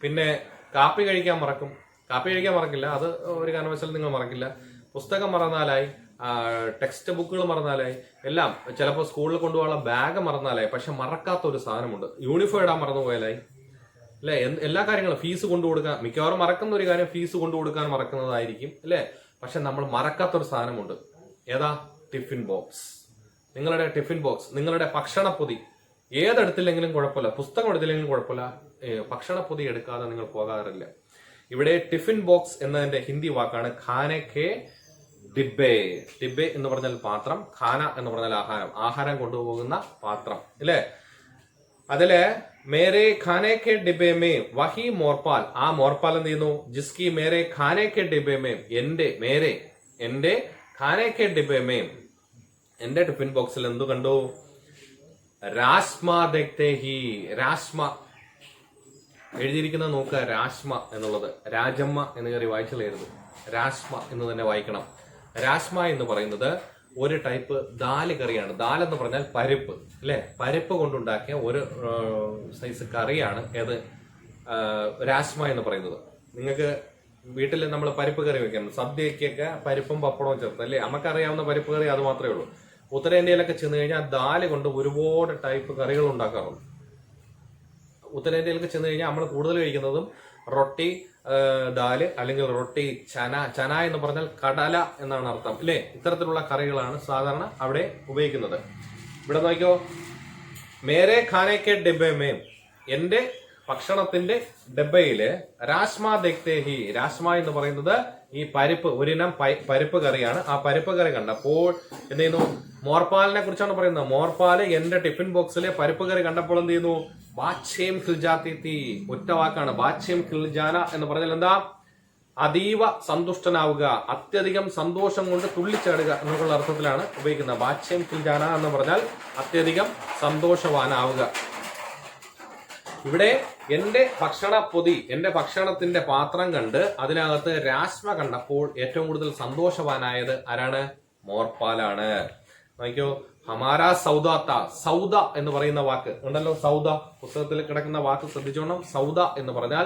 പിന്നെ കാപ്പി കഴിക്കാൻ മറക്കും. കാപ്പി കഴിക്കാൻ മറക്കില്ല, അത് ഒരു കാരണവശാലും നിങ്ങൾ മറക്കില്ല. പുസ്തകം മറന്നാലായി, ടെക്സ്റ്റ് ബുക്കുകൾ മറന്നാലായി, എല്ലാം. ചിലപ്പോൾ സ്കൂളിൽ കൊണ്ടുപോകാനുള്ള ബാഗ് മറന്നാലായി. പക്ഷെ മറക്കാത്ത ഒരു സാധനമുണ്ട്, യൂണിഫോം ഇടാൻ മറന്നുപോയാലായി അല്ലെ. എല്ലാ കാര്യങ്ങളും, ഫീസ് കൊണ്ടുകൊടുക്കാൻ, മിക്കവാറും മറക്കുന്ന ഒരു കാര്യം ഫീസ് കൊണ്ടുകൊടുക്കാൻ മറക്കുന്നതായിരിക്കും അല്ലെ. പക്ഷെ നമ്മൾ മറക്കാത്തൊരു സാധനമുണ്ട്. ഏതാ? Tiffin box. നിങ്ങളുടെ ടിഫിൻ ബോക്സ്, നിങ്ങളുടെ ഭക്ഷണപ്പൊതി ഏതെടുത്തില്ലെങ്കിലും കുഴപ്പമില്ല, പുസ്തകം എടുത്തില്ലെങ്കിലും കുഴപ്പമില്ല, ഭക്ഷണപ്പൊതി എടുക്കാതെ നിങ്ങൾ പോകാറില്ല. ഇവിടെ ടിഫിൻ ബോക്സ് എന്നതിന്റെ ഹിന്ദി വാക്കാണ് ഖാനെ കെ ഡിബ്ബെ. ഡിബ്ബെ എന്ന് പറഞ്ഞാൽ പാത്രം, ഖാന എന്ന് പറഞ്ഞാൽ ആഹാരം, ആഹാരം കൊണ്ടുപോകുന്ന പാത്രം അല്ലെ. അതില് മേരെ ഖാനെ കെ ഡിബ്ബെ മേ വഹി മോർപാൽ, ആ മോർപാൽ എന്ത് ചെയ്യുന്നു? ജിസ്കി മേരെ ഖാനെ കെ ഡിബ്ബെ മേ, എന്റെ ഖാനെ കെ ഡിബ്ബെ മേ, എന്റെ ടിഫിൻ ബോക്സിൽ എന്തു കണ്ടു? രാഷ്മ ദേഖ്തേ ഹി, രാഷ്മ എഴുതിയിരിക്കുന്നത് നോക്കുക. രാഷ്മ എന്നുള്ളത് രാജമ്മ എന്ന് കയറി വായിച്ചായിരുന്നു, രാഷ്മ എന്ന് തന്നെ വായിക്കണം. രാഷ്മ എന്ന് പറയുന്നത് ഒരു ടൈപ്പ് ദാല് കറിയാണ്. ദാൽ എന്ന് പറഞ്ഞാൽ പരിപ്പ് അല്ലെ. പരിപ്പ് കൊണ്ടുണ്ടാക്കിയ ഒരു സൈസ് കറിയാണ് ഏത്? രാഷ്മ എന്ന് പറയുന്നത്. നിങ്ങൾക്ക് വീട്ടിൽ നമ്മൾ പരിപ്പ് കറി വെക്കണം, സദ്യക്കൊക്കെ പരിപ്പും പപ്പടവും ചേർത്ത് അല്ലേ. നമുക്കറിയാവുന്ന പരിപ്പ് കറി അത് മാത്രമേ ഉള്ളൂ. ഉത്തരേന്ത്യയിലൊക്കെ ചെന്ന് കഴിഞ്ഞാൽ ദാല് കൊണ്ട് ഒരുപാട് ടൈപ്പ് കറികൾ ഉണ്ടാക്കാറുണ്ട്. ഉത്തരേന്ത്യയിലൊക്കെ ചെന്ന് കഴിഞ്ഞാൽ നമ്മൾ കൂടുതൽ കഴിക്കുന്നതും റൊട്ടി, ദാല് അല്ലെങ്കിൽ റൊട്ടി, ചന എന്ന് പറഞ്ഞാൽ കടല എന്നാണ് അർത്ഥം അല്ലെ. ഇത്തരത്തിലുള്ള കറികളാണ് സാധാരണ അവിടെ ഉപയോഗിക്കുന്നത്. ഇവിടെ നോക്കിയോ, മേരെ ഖാനെ കെ ഡിബ്ബെ മേ, എന്റെ ഭക്ഷണത്തിന്റെ ഡബ്ബയില് രാഷ്മ ദേഖ്തേ ഹി, രാഷ്മ എന്ന് പറയുന്നത് ഈ പരിപ്പ്, ഒരിനം പരിപ്പ് കറിയാണ്. ആ പരിപ്പ് കറി കണ്ടപ്പോൾ എന്ത് ചെയ്യുന്നു? മോർപാലിനെ കുറിച്ചാണ് പറയുന്നത്. മോർപാല് എന്റെ ടിഫിൻ ബോക്സിലെ പരിപ്പ് കറി കണ്ടപ്പോൾ എന്ത് ചെയ്യുന്നു? ബാദ്ഷേം ഖിൽജാത്തി, ഒറ്റ വാക്കാണ് ബാദ്ഷേം ഖിൽജാന എന്ന് പറഞ്ഞാൽ എന്താ? അതീവ സന്തുഷ്ടനാവുക, അത്യധികം സന്തോഷം കൊണ്ട് തുള്ളിച്ചാടുക എന്നുള്ള അർത്ഥത്തിലാണ് ഉപയോഗിക്കുന്നത്. ബാദ്ഷേം ഖിൽജാന എന്ന് പറഞ്ഞാൽ അത്യധികം സന്തോഷവാനാവുക. ഇവിടെ എന്റെ ഭക്ഷണപ്പൊതി, എന്റെ ഭക്ഷണത്തിന്റെ പാത്രം കണ്ട് അതിനകത്ത് രാഷ്മ കണ്ടപ്പോൾ ഏറ്റവും കൂടുതൽ സന്തോഷവാനായത് ആരാണ്? മോർപാലാണ്. നോക്കിയോ, ഹമാരാ സൗദാത്ത, സൗദ എന്ന് പറയുന്ന വാക്ക് ഉണ്ടല്ലോ, സൗദ പുസ്തകത്തിൽ കിടക്കുന്ന വാക്ക് ശ്രദ്ധിച്ചോണം. സൗദ എന്ന് പറഞ്ഞാൽ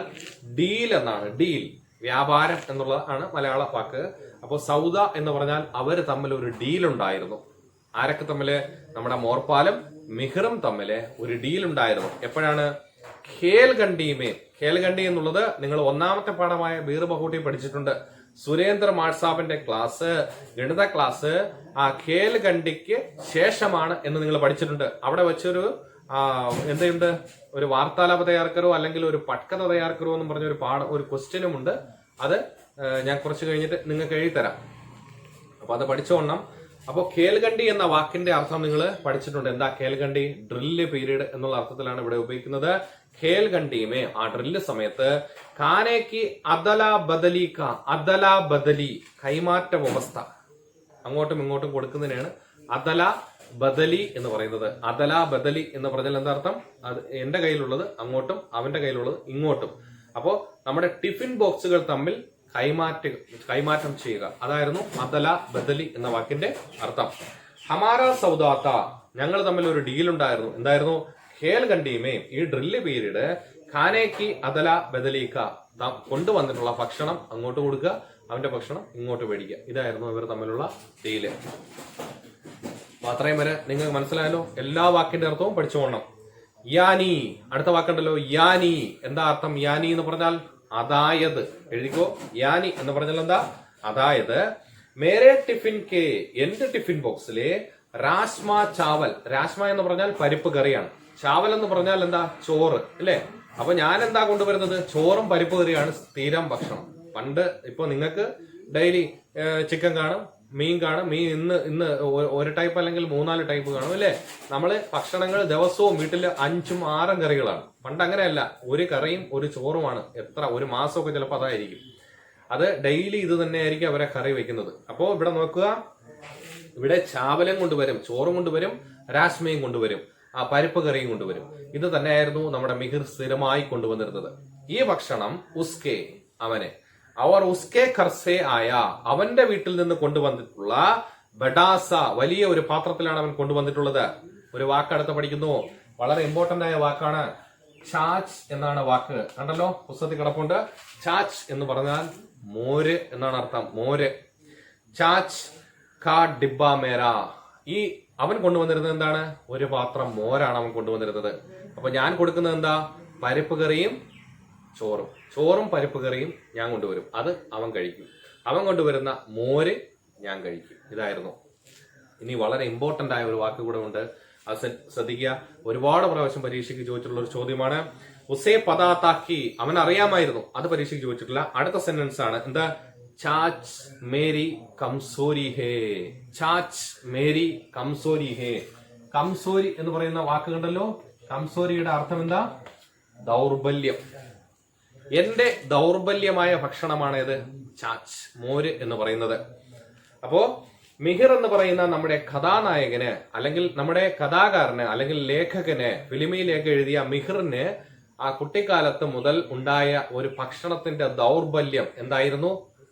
ഡീൽ എന്നാണ്, ഡീൽ വ്യാപാരം എന്നുള്ളതാണ് മലയാള വാക്ക്. അപ്പോൾ സൗദ എന്ന് പറഞ്ഞാൽ അവര് തമ്മിൽ ഒരു ഡീൽ ഉണ്ടായിരുന്നു. ആരൊക്കെ തമ്മില്? നമ്മുടെ മോർപാലും മിഹിറും തമ്മില് ഒരു ഡീൽ ഉണ്ടായിരുന്നു. എപ്പോഴാണ്? ഖേൽഗണ്ടിമേ. ഖേൽഗണ്ടി എന്നുള്ളത് നിങ്ങൾ ഒന്നാമത്തെ പാഠമായ ബീർ ബഹൂട്ടി പഠിച്ചിട്ടുണ്ട്. സുരേന്ദ്ര മാഡ്സാബിന്റെ ക്ലാസ്, ഗണിത ക്ലാസ് ആ ഖേൽഗണ്ടിക്ക് ശേഷമാണ് എന്ന് നിങ്ങൾ പഠിച്ചിട്ടുണ്ട്. അവിടെ വെച്ചൊരു എന്തുണ്ട്, ഒരു വാർത്താലാപ തയ്യാറക്കരോ അല്ലെങ്കിൽ ഒരു പട്കഥ തയ്യാറക്കരോ എന്ന് പറഞ്ഞ ഒരു ക്വസ്റ്റ്യനും ഉണ്ട്. അത് ഞാൻ കുറച്ച് കഴിഞ്ഞിട്ട് നിങ്ങൾക്ക് എഴുതി തരാം. അപ്പൊ അത് പഠിച്ചോണം. അപ്പോ ഖേൽഗണ്ടി എന്ന വാക്കിന്റെ അർത്ഥം നിങ്ങൾ പഠിച്ചിട്ടുണ്ട്. എന്താ ഖേൽഗണ്ടി? ഡ്രില്ല് പീരീഡ് എന്നുള്ള അർത്ഥത്തിലാണ് ഇവിടെ ഉപയോഗിക്കുന്നത്. ഖേൽഗണ്ടിമേ, ആ ഡ്രില്ല് സമയത്ത് ഖാനേക്ക് അദല ബദലി കൈമാറ്റ വ്യവസ്ഥ, അങ്ങോട്ടും ഇങ്ങോട്ടും കൊടുക്കുന്നതിനാണ് അദല ബദലി എന്ന് പറയുന്നത്. അദല ബദലി എന്ന് പറഞ്ഞാൽ എന്താ അർത്ഥം? അത് എന്റെ കയ്യിലുള്ളത് അങ്ങോട്ടും അവന്റെ കയ്യിലുള്ളത് ഇങ്ങോട്ടും. അപ്പോ നമ്മുടെ ടിഫിൻ ബോക്സുകൾ തമ്മിൽ കൈമാറ്റം ചെയ്യുക, അതായിരുന്നു അദല ബദലി എന്ന വാക്കിന്റെ അർത്ഥം. ഹമാര സൗദാത്ത, ഞങ്ങൾ തമ്മിൽ ഒരു ഡീൽ ഉണ്ടായിരുന്നു. എന്തായിരുന്നു? ഖേൽഗണ്ടിമേ, ഈ ഡ്രില്ല് പീരീഡ് ഖാനേക്ക് അദല ബദലിക്ക, കൊണ്ടുവന്നിട്ടുള്ള ഭക്ഷണം അങ്ങോട്ട് കൊടുക്കുക, അവന്റെ ഭക്ഷണം ഇങ്ങോട്ട് മേടിക്കുക. ഇതായിരുന്നു ഇവർ തമ്മിലുള്ള ഡീല്. അപ്പൊ അത്രയും വരെ നിങ്ങൾക്ക് മനസ്സിലായല്ലോ. എല്ലാ വാക്കിന്റെ അർത്ഥവും പഠിച്ചുകൊള്ളണം. യാനി, അടുത്ത വാക്കുണ്ടല്ലോ യാനി. എന്താ അർത്ഥം? യാനി എന്ന് പറഞ്ഞാൽ അതായത്. എഴുതിക്കോ, യാനി എന്ന് പറഞ്ഞാൽ എന്താ? അതായത്. മേരെ ടിഫിൻ കെ, എന്റെ ടിഫിൻ ബോക്സിലെ രാസ്മ ചാവൽ, രാസ്മ എന്ന് പറഞ്ഞാൽ പരിപ്പ് കറിയാണ്, ചാവൽ എന്ന് പറഞ്ഞാൽ എന്താ? ചോറ് അല്ലേ? അപ്പൊ ഞാൻ എന്താ കൊണ്ടുവരുന്നത്? ചോറും പരിപ്പ് കറിയാണ് സ്ഥിരം ഭക്ഷണം. പണ്ട് ഇപ്പൊ നിങ്ങൾക്ക് ഡെയിലി ചിക്കൻ കാണും, മീൻ കാണും. മീൻ ഇന്ന് ഒരു ടൈപ്പ് അല്ലെങ്കിൽ 3-4 ടൈപ്പ് കാണും അല്ലേ? നമ്മള് ഭക്ഷണങ്ങൾ ദിവസവും വീട്ടിൽ 5-6 കറികളാണ്. പണ്ട് അങ്ങനെയല്ല, ഒരു കറിയും ഒരു ചോറുമാണ്. ഒരു മാസമൊക്കെ ചിലപ്പോൾ അതായിരിക്കും. അത് ഡെയിലി ഇത് തന്നെ ആയിരിക്കും അവരെ കറി വെക്കുന്നത്. അപ്പോ ഇവിടെ നോക്കുക, ഇവിടെ ചാവലും കൊണ്ടുവരും, ചോറും കൊണ്ടുവരും, രാസ്മയും കൊണ്ടുവരും, ആ പരിപ്പ് കറിയും കൊണ്ടുവരും. ഇത് തന്നെയായിരുന്നു നമ്മുടെ മിഹിർ സ്ഥിരമായി കൊണ്ടുവന്നിരുന്നത്. ഈ ഭക്ഷണം ഉസ്കെ, അവനെ, അവർ ഉസ്കെ ഖർസെ ആയ, അവന്റെ വീട്ടിൽ നിന്ന് കൊണ്ടുവന്നിട്ടുള്ള ബഡാസ, വലിയ ഒരു പാത്രത്തിലാണ് അവൻ കൊണ്ടുവന്നിട്ടുള്ളത്. ഒരു വാക്ക് അടുത്ത് പഠിക്കുന്നു, വളരെ ഇമ്പോർട്ടന്റ് ആയ വാക്കാണ്. ചാച്ച് എന്നാണ് വാക്ക്. കണ്ടല്ലോ, പുസ്തകത്തിൽ കിടപ്പുണ്ട്. ചാച്ച് എന്ന് പറഞ്ഞാൽ മോര് എന്നാണ് അർത്ഥം. മോര്. ചാച്ച് കാ ഡിബ്ബ മേര. ഈ അവൻ കൊണ്ടുവന്നിരുന്നത് എന്താണ്? ഒരു പാത്രം മോരാണ് അവൻ കൊണ്ടുവന്നിരുന്നത്. അപ്പൊ ഞാൻ കൊടുക്കുന്നത് എന്താ? പരിപ്പ് കറിയും ചോറും പരിപ്പ് കറിയും ഞാൻ കൊണ്ടുവരും. അത് അവൻ കഴിക്കും. അവൻ കൊണ്ടുവരുന്ന മോര് ഞാൻ കഴിക്കും. ഇതായിരുന്നു. ഇനി വളരെ ഇമ്പോർട്ടന്റ് ആയ ഒരു വാക്ക് കൂടെ ഉണ്ട്, അത് ശ്രദ്ധിക്കുക. ഒരുപാട് പ്രാവശ്യം പരീക്ഷയ്ക്ക് ചോദിച്ചിട്ടുള്ള ഒരു ചോദ്യമാണ്. ഉസേ പദാതാക്കി, അവൻ അറിയാമായിരുന്നു, അത് പരീക്ഷയ്ക്ക് ചോദിച്ചിട്ടില്ല. അടുത്ത സെന്റൻസ് ആണ് എന്താ? ചാച്ച് മേരി കംസോരി ഹേ. ചാച്ച് മേരി കംസോരി ഹേ. കംസോരി എന്ന് പറയുന്ന വാക്ക് കണ്ടല്ലോ. കംസോരിയുടെ അർത്ഥം എന്താ? ദൗർബല്യം. എന്റെ ദൗർബല്യമായ ഭക്ഷണമാണ് ഇത് ചാച്ച്, മോര് എന്ന് പറയുന്നത്. അപ്പോ മിഹിർ എന്ന് പറയുന്ന നമ്മുടെ കഥാനായകന്, അല്ലെങ്കിൽ നമ്മുടെ കഥാകാരന്, അല്ലെങ്കിൽ ലേഖകന്, ഫിലിമിലേക്ക് എഴുതിയ മിഹിറിന് ആ കുട്ടിക്കാലത്ത് മുതൽ ഉണ്ടായ ഒരു ഭക്ഷണത്തിന്റെ ദൗർബല്യം എന്തായിരുന്നു?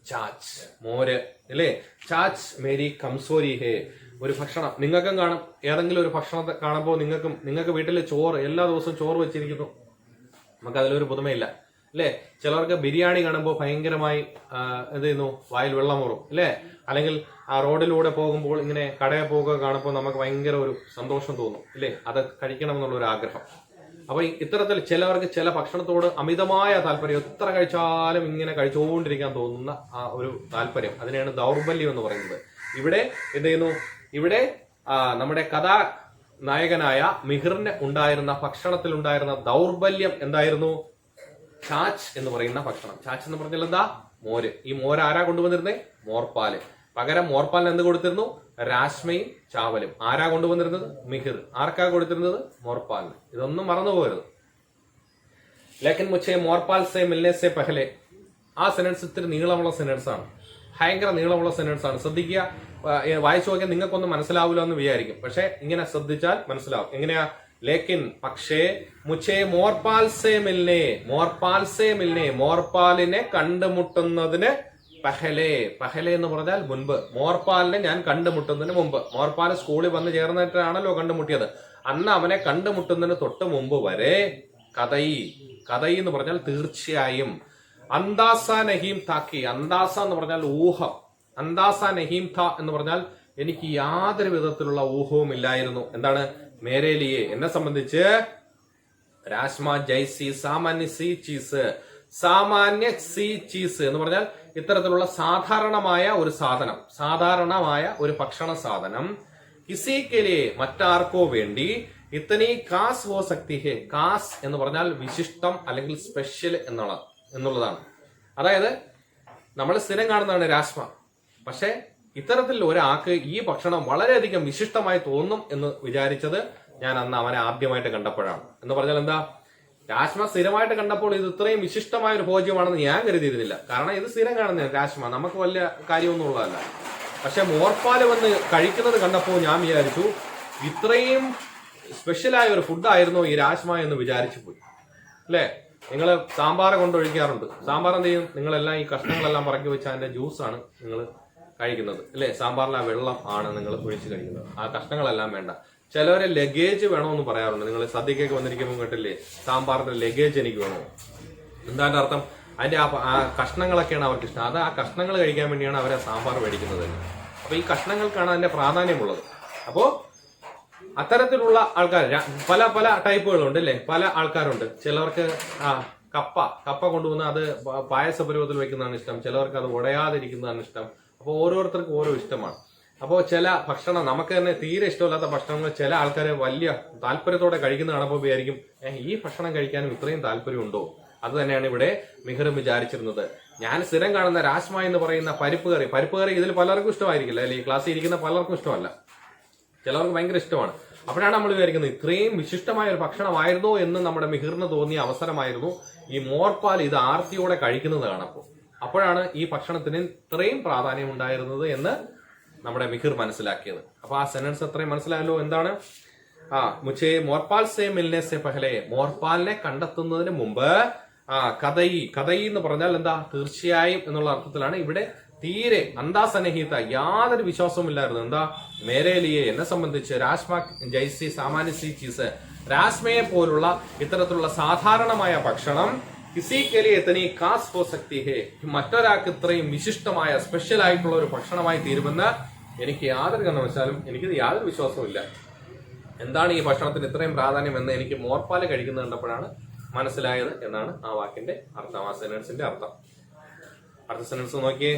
ചാച്ച്, മോര് അല്ലേ? ചാച്ച് മേരി കംസോരി ഹേ. ഒരു ഭക്ഷണം നിങ്ങൾക്കും കാണും. ഏതെങ്കിലും ഒരു ഭക്ഷണത്തെ കാണുമ്പോൾ നിങ്ങൾക്ക് വീട്ടിൽ ചോറ്, എല്ലാ ദിവസവും ചോറ് വെച്ചിരിക്കുന്നു, നമുക്ക് അതിലൊരു പുതുമയില്ല അല്ലേ? ചിലർക്ക് ബിരിയാണി കാണുമ്പോൾ ഭയങ്കരമായി എന്ത് ചെയ്യുന്നു? വായിൽ വെള്ളമൂറും അല്ലേ? അല്ലെങ്കിൽ ആ റോഡിലൂടെ പോകുമ്പോൾ ഇങ്ങനെ കടയിൽ പോകുക കാണുമ്പോൾ നമുക്ക് ഭയങ്കര ഒരു സന്തോഷം തോന്നും അല്ലേ? അത് കഴിക്കണം എന്നുള്ള ഒരു ആഗ്രഹം. അപ്പൊ ഇത്തരത്തിൽ ചിലവർക്ക് ചില ഭക്ഷണത്തോട് അമിതമായ താല്പര്യം, എത്ര കഴിച്ചാലും ഇങ്ങനെ കഴിച്ചുകൊണ്ടിരിക്കാൻ തോന്നുന്ന ആ ഒരു താല്പര്യം, അതിനെയാണ് ദൗർബല്യം എന്ന് പറയുന്നത്. ഇവിടെ എന്ത് ചെയ്യുന്നു? ഇവിടെ നമ്മുടെ കഥാനായകനായ മിഹിറിന് ഉണ്ടായിരുന്ന ഭക്ഷണത്തിൽ ഉണ്ടായിരുന്ന ദൗർബല്യം എന്തായിരുന്നു? ചാച്ച് എന്ന് പറയുന്ന ഭക്ഷണം. ചാച്ച് എന്ന് പറഞ്ഞാൽ എന്താ? മോര്. ഈ മോര് ആരാ കൊണ്ടുവന്നിരുന്നേ? മോർപ്പാല്. പകരം മോർപ്പാലിന് എന്ത് കൊടുത്തിരുന്നു? രാസ്മയും ചാവലും. ആരാ കൊണ്ടുവന്നിരുന്നത്? മിഹിർ. ആർക്കാ കൊടുത്തിരുന്നത്? മോർപ്പാലിന്. ഇതൊന്നും മറന്നുപോകരുത്. ലേക്കിൻ മുച്ചേ മോർപ്പാൽ സേ മിൽനെ സേ പെഹലെ. ആ സെന്റൻസ് ഇത്തിരി നീളമുള്ള സെന്റൻസ് ആണ്, ഭയങ്കര നീളമുള്ള സെന്റൻസ് ആണ്. ശ്രദ്ധിക്കുക, വായിച്ചു നോക്കിയാൽ നിങ്ങൾക്കൊന്നും മനസ്സിലാവില്ല എന്ന് വിചാരിക്കും, പക്ഷെ ഇങ്ങനെ ശ്രദ്ധിച്ചാൽ മനസ്സിലാവും. എങ്ങനെയാ? ലേക്കിൻ പക്ഷേ മുച്ചേ മോർപാൽ സേ മിൽനെ, മോർപാലിനെ കണ്ടുമുട്ടുന്നതിന് പഹലെ എന്ന് പറഞ്ഞാൽ മുൻപ്. മോർപാലിനെ ഞാൻ കണ്ടുമുട്ടുന്നതിന് മുമ്പ്. മോർപാൽ സ്കൂളിൽ വന്ന് ചേർന്നിട്ടാണല്ലോ കണ്ടുമുട്ടിയത്. അന്ന് അവനെ കണ്ടുമുട്ടുന്നതിന് തൊട്ട് മുമ്പ് വരെ കഥയി എന്ന് പറഞ്ഞാൽ തീർച്ചയായും. അന്താസ നഹീം താക്കി. അന്താസ എന്ന് പറഞ്ഞാൽ ഊഹം. അന്താസ നഹീം ഥ എന്ന് പറഞ്ഞാൽ എനിക്ക് യാതൊരു വിധത്തിലുള്ള ഊഹവും ഇല്ലായിരുന്നു. എന്താണ്? മേരേലിയെ, എന്നെ സംബന്ധിച്ച് രാസ്മ ജൈസി സാമാന്യ സി ചീസ് എന്ന് പറഞ്ഞാൽ ഇത്തരത്തിലുള്ള സാധാരണമായ ഒരു സാധനം, സാധാരണമായ ഒരു ഭക്ഷണ സാധനം. കിസിക്കലിയെ, മറ്റാർക്കോ വേണ്ടി. ഇത്തനി കാസ് ഹോ സക്തി ഹേ. കാസ് എന്ന് പറഞ്ഞാൽ വിശിഷ്ടം അല്ലെങ്കിൽ സ്പെഷ്യൽ എന്നുള്ളതാണ്. അതായത് നമ്മൾ സ്ഥിരം കാണുന്നതാണ് രാസ്മ, പക്ഷെ ഇത്തരത്തിൽ ഒരാൾക്ക് ഈ ഭക്ഷണം വളരെയധികം വിശിഷ്ടമായി തോന്നും എന്ന് വിചാരിച്ചത് ഞാൻ അന്ന് അവനെ ആദ്യമായിട്ട് കണ്ടപ്പോഴാണ്. എന്ന് പറഞ്ഞാൽ എന്താ, രാജ്മ സ്ഥിരമായിട്ട് കണ്ടപ്പോൾ ഇത് ഇത്രയും വിശിഷ്ടമായ ഒരു ഭോജ്യമാണെന്ന് ഞാൻ കരുതിയിരുന്നില്ല. കാരണം ഇത് സ്ഥിരം കാണുന്നതാണ് രാജ്മ, നമുക്ക് വലിയ കാര്യമൊന്നും ഉള്ളതല്ല. പക്ഷെ മോർപ്പാല് വന്ന് കഴിക്കുന്നത് കണ്ടപ്പോൾ ഞാൻ വിചാരിച്ചു ഇത്രയും സ്പെഷ്യലായ ഒരു ഫുഡായിരുന്നു ഈ രാജ്മ എന്ന് വിചാരിച്ചു പോയി. അല്ലേ, നിങ്ങൾ സാമ്പാർ കൊണ്ടൊഴിക്കാറുണ്ട്. സാമ്പാർ എന്ത് ചെയ്യും, നിങ്ങളെല്ലാം ഈ കഷ്ണങ്ങളെല്ലാം പറക്കി വെച്ച് അതിന്റെ ജ്യൂസാണ് നിങ്ങൾ കഴിക്കുന്നത്. അല്ലേ, സാമ്പാറിലെ ആ വെള്ളം ആണ് നിങ്ങൾ ഒഴിച്ച് കഴിക്കുന്നത്. ആ കഷ്ണങ്ങളെല്ലാം വേണ്ട. ചിലവരെ ലഗേജ് വേണമെന്ന് പറയാറുണ്ട്. നിങ്ങൾ സദ്യക്കൊക്കെ വന്നിരിക്കുമ്പോൾ കേട്ടില്ലേ, സാമ്പാറിന്റെ ലഗേജ് എനിക്ക് വേണോ. എന്താ അർത്ഥം, അതിന്റെ ആ കഷ്ണങ്ങളൊക്കെയാണ് അവർക്ക് ഇഷ്ടം. അത് ആ കഷ്ണങ്ങൾ കഴിക്കാൻ വേണ്ടിയാണ് അവരെ സാമ്പാർ മേടിക്കുന്നത്. അപ്പൊ ഈ കഷ്ണങ്ങൾക്കാണ് അതിന്റെ പ്രാധാന്യമുള്ളത്. അപ്പോ അത്തരത്തിലുള്ള ആൾക്കാർ പല പല ടൈപ്പുകളുണ്ട് അല്ലേ, പല ആൾക്കാരുണ്ട്. ചിലവർക്ക് കപ്പ കൊണ്ടുവന്ന് അത് പായസ പരുവത്തിൽ വെക്കുന്നതാണ് ഇഷ്ടം, ചിലവർക്ക് അത് ഉടയാതിരിക്കുന്നതാണ് ഇഷ്ടം. അപ്പോൾ ഓരോരുത്തർക്കും ഓരോ ഇഷ്ടമാണ്. അപ്പോൾ ചില ഭക്ഷണം നമുക്ക് തന്നെ തീരെ ഇഷ്ടമില്ലാത്ത ഭക്ഷണങ്ങൾ ചില ആൾക്കാരെ വലിയ താല്പര്യത്തോടെ കഴിക്കുന്ന കാണുമ്പോൾ വിചാരിക്കും ഈ ഭക്ഷണം കഴിക്കാനും ഇത്രയും താല്പര്യമുണ്ടോ. അത് തന്നെയാണ് ഇവിടെ മിഹിറും വിചാരിച്ചിരുന്നത്. ഞാൻ സ്ഥിരം കാണുന്ന രാജ്മ എന്ന് പറയുന്ന പരിപ്പ് കറി ഇതിൽ പലർക്കും ഇഷ്ടമായിരിക്കില്ല അല്ലെ, ഈ ക്ലാസ്സിൽ ഇരിക്കുന്ന പലർക്കും ഇഷ്ടമല്ല, ചിലവർക്ക് ഭയങ്കര ഇഷ്ടമാണ്. അപ്പോഴാണ് നമ്മൾ വിചാരിക്കുന്നത് ഇത്രയും വിശിഷ്ടമായ ഒരു ഭക്ഷണമായിരുന്നോ എന്ന് നമ്മുടെ മിഹിറിന് തോന്നിയ അവസരമായിരുന്നു ഈ മോർപ്പാൽ ഇത് ആർത്തിയോടെ കഴിക്കുന്നത് കാണപ്പോൾ. അപ്പോഴാണ് ഈ ഭക്ഷണത്തിന് ഇത്രയും പ്രാധാന്യം ഉണ്ടായിരുന്നത് എന്ന് നമ്മുടെ മിഹിർ മനസ്സിലാക്കിയത്. അപ്പൊ ആ സെന്റൻസ് അത്രയും മനസ്സിലായല്ലോ. എന്താണ്, മുച്ചേ മോർപ്പാൽ സേ മിൽനെ സേ പഹലെ, മോർപ്പാലിനെ കണ്ടെത്തുന്നതിന് മുമ്പ് കഥയി എന്ന് പറഞ്ഞാൽ എന്താ, തീർച്ചയായും എന്നുള്ള അർത്ഥത്തിലാണ്. ഇവിടെ തീരെ അന്താസനഹിത, യാതൊരു വിശ്വാസവും ഇല്ലായിരുന്നു. എന്താ, മേരേലിയെ എന്നെ സംബന്ധിച്ച് രാജ്മ ജൈസി സാമാന്യസി ചീസ്, രാജ്മയെ പോലുള്ള ഇത്തരത്തിലുള്ള സാധാരണമായ ഭക്ഷണം കിസിക്കലി എത്തനി കാസ് ഹോ സക്തി ഹേ, മറ്റൊരാൾക്ക് ഇത്രയും വിശിഷ്ടമായ സ്പെഷ്യൽ ആയിട്ടുള്ള ഒരു ഭക്ഷണമായി തീരുമെന്ന് എനിക്ക് യാതൊരു കാരണവശാലും എനിക്കിത് യാതൊരു വിശ്വാസവും ഇല്ല. എന്താണ് ഈ ഭക്ഷണത്തിന് ഇത്രയും പ്രാധാന്യം എന്ന് എനിക്ക് മോർപ്പാല് കഴിക്കുന്നത് കണ്ടപ്പോഴാണ് മനസ്സിലായത് എന്നാണ് ആ വാക്കിന്റെ അർത്ഥം, ആ സെന്റൻസിന്റെ അർത്ഥം. അടുത്ത സെന്റൻസ് നോക്കിയേ.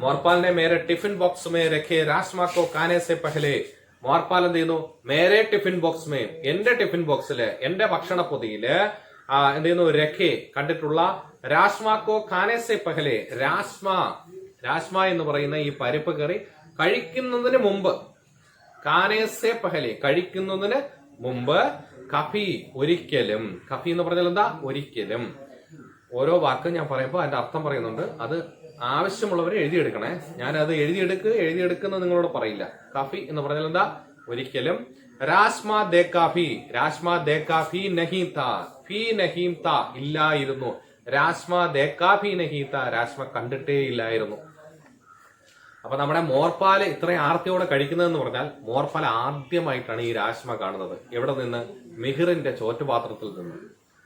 മോർപ്പാലിനെ മേരെ ടിഫിൻ ബോക്സ് മേ രഖേ രാജ്മ കോ കാനെ സെ പഹലെ, മോർപ്പാൽ എന്ത് ചെയ്യുന്നു, മേരെ ടിഫിൻ ബോക്സ് മേ, എന്റെ ടിഫിൻ ബോക്സില്, എന്റെ ഭക്ഷണ പൊതിയില് എന്ത് ചെയ്യുന്നു, രഖേ കണ്ടിട്ടുള്ള, രാജ്മ കോ കാനെ സെ പഹലെ, രാജ്മ എന്ന് പറയുന്ന ഈ പരിപ്പ് കറി കഴിക്കുന്നതിന് മുമ്പ്, കാനെ സെ പഹലെ കഴിക്കുന്നതിന് മുമ്പ്, കഫി ഒരിക്കലും, കഫി എന്ന് പറഞ്ഞാൽ എന്താ, ഒരിക്കലും. ഓരോ വാക്കും ഞാൻ പറയുമ്പോൾ അതിന്റെ അർത്ഥം പറയുന്നുണ്ട്, അത് ആവശ്യമുള്ളവർ എഴുതിയെടുക്കണേ. ഞാൻ അത് എഴുതിയെടുക്കുന്ന നിങ്ങളോട് പറയില്ല. കഫി എന്ന് പറഞ്ഞാൽ എന്താ, ഒരിക്കലും. രാജ്മ ദേ കാഫി നഹീ താ, ഫീ നഹീം താ ഇല്ലായിരുന്നു. രാജ്മ ദേ കാഫി നഹീ താ, രാജ്മ കണ്ടിട്ടേ ഇല്ലായിരുന്നു. അപ്പൊ നമ്മുടെ മോർപ്പാല് ഇത്രയും ആർത്തിയോടെ കഴിക്കുന്നതെന്ന് പറഞ്ഞാൽ മോർപ്പാൽ ആദ്യമായിട്ടാണ് ഈ രാജ്മ കാണുന്നത്. എവിടെ നിന്ന്, മിഹിറിന്റെ ചോറ്റുപാത്രത്തിൽ നിന്ന്.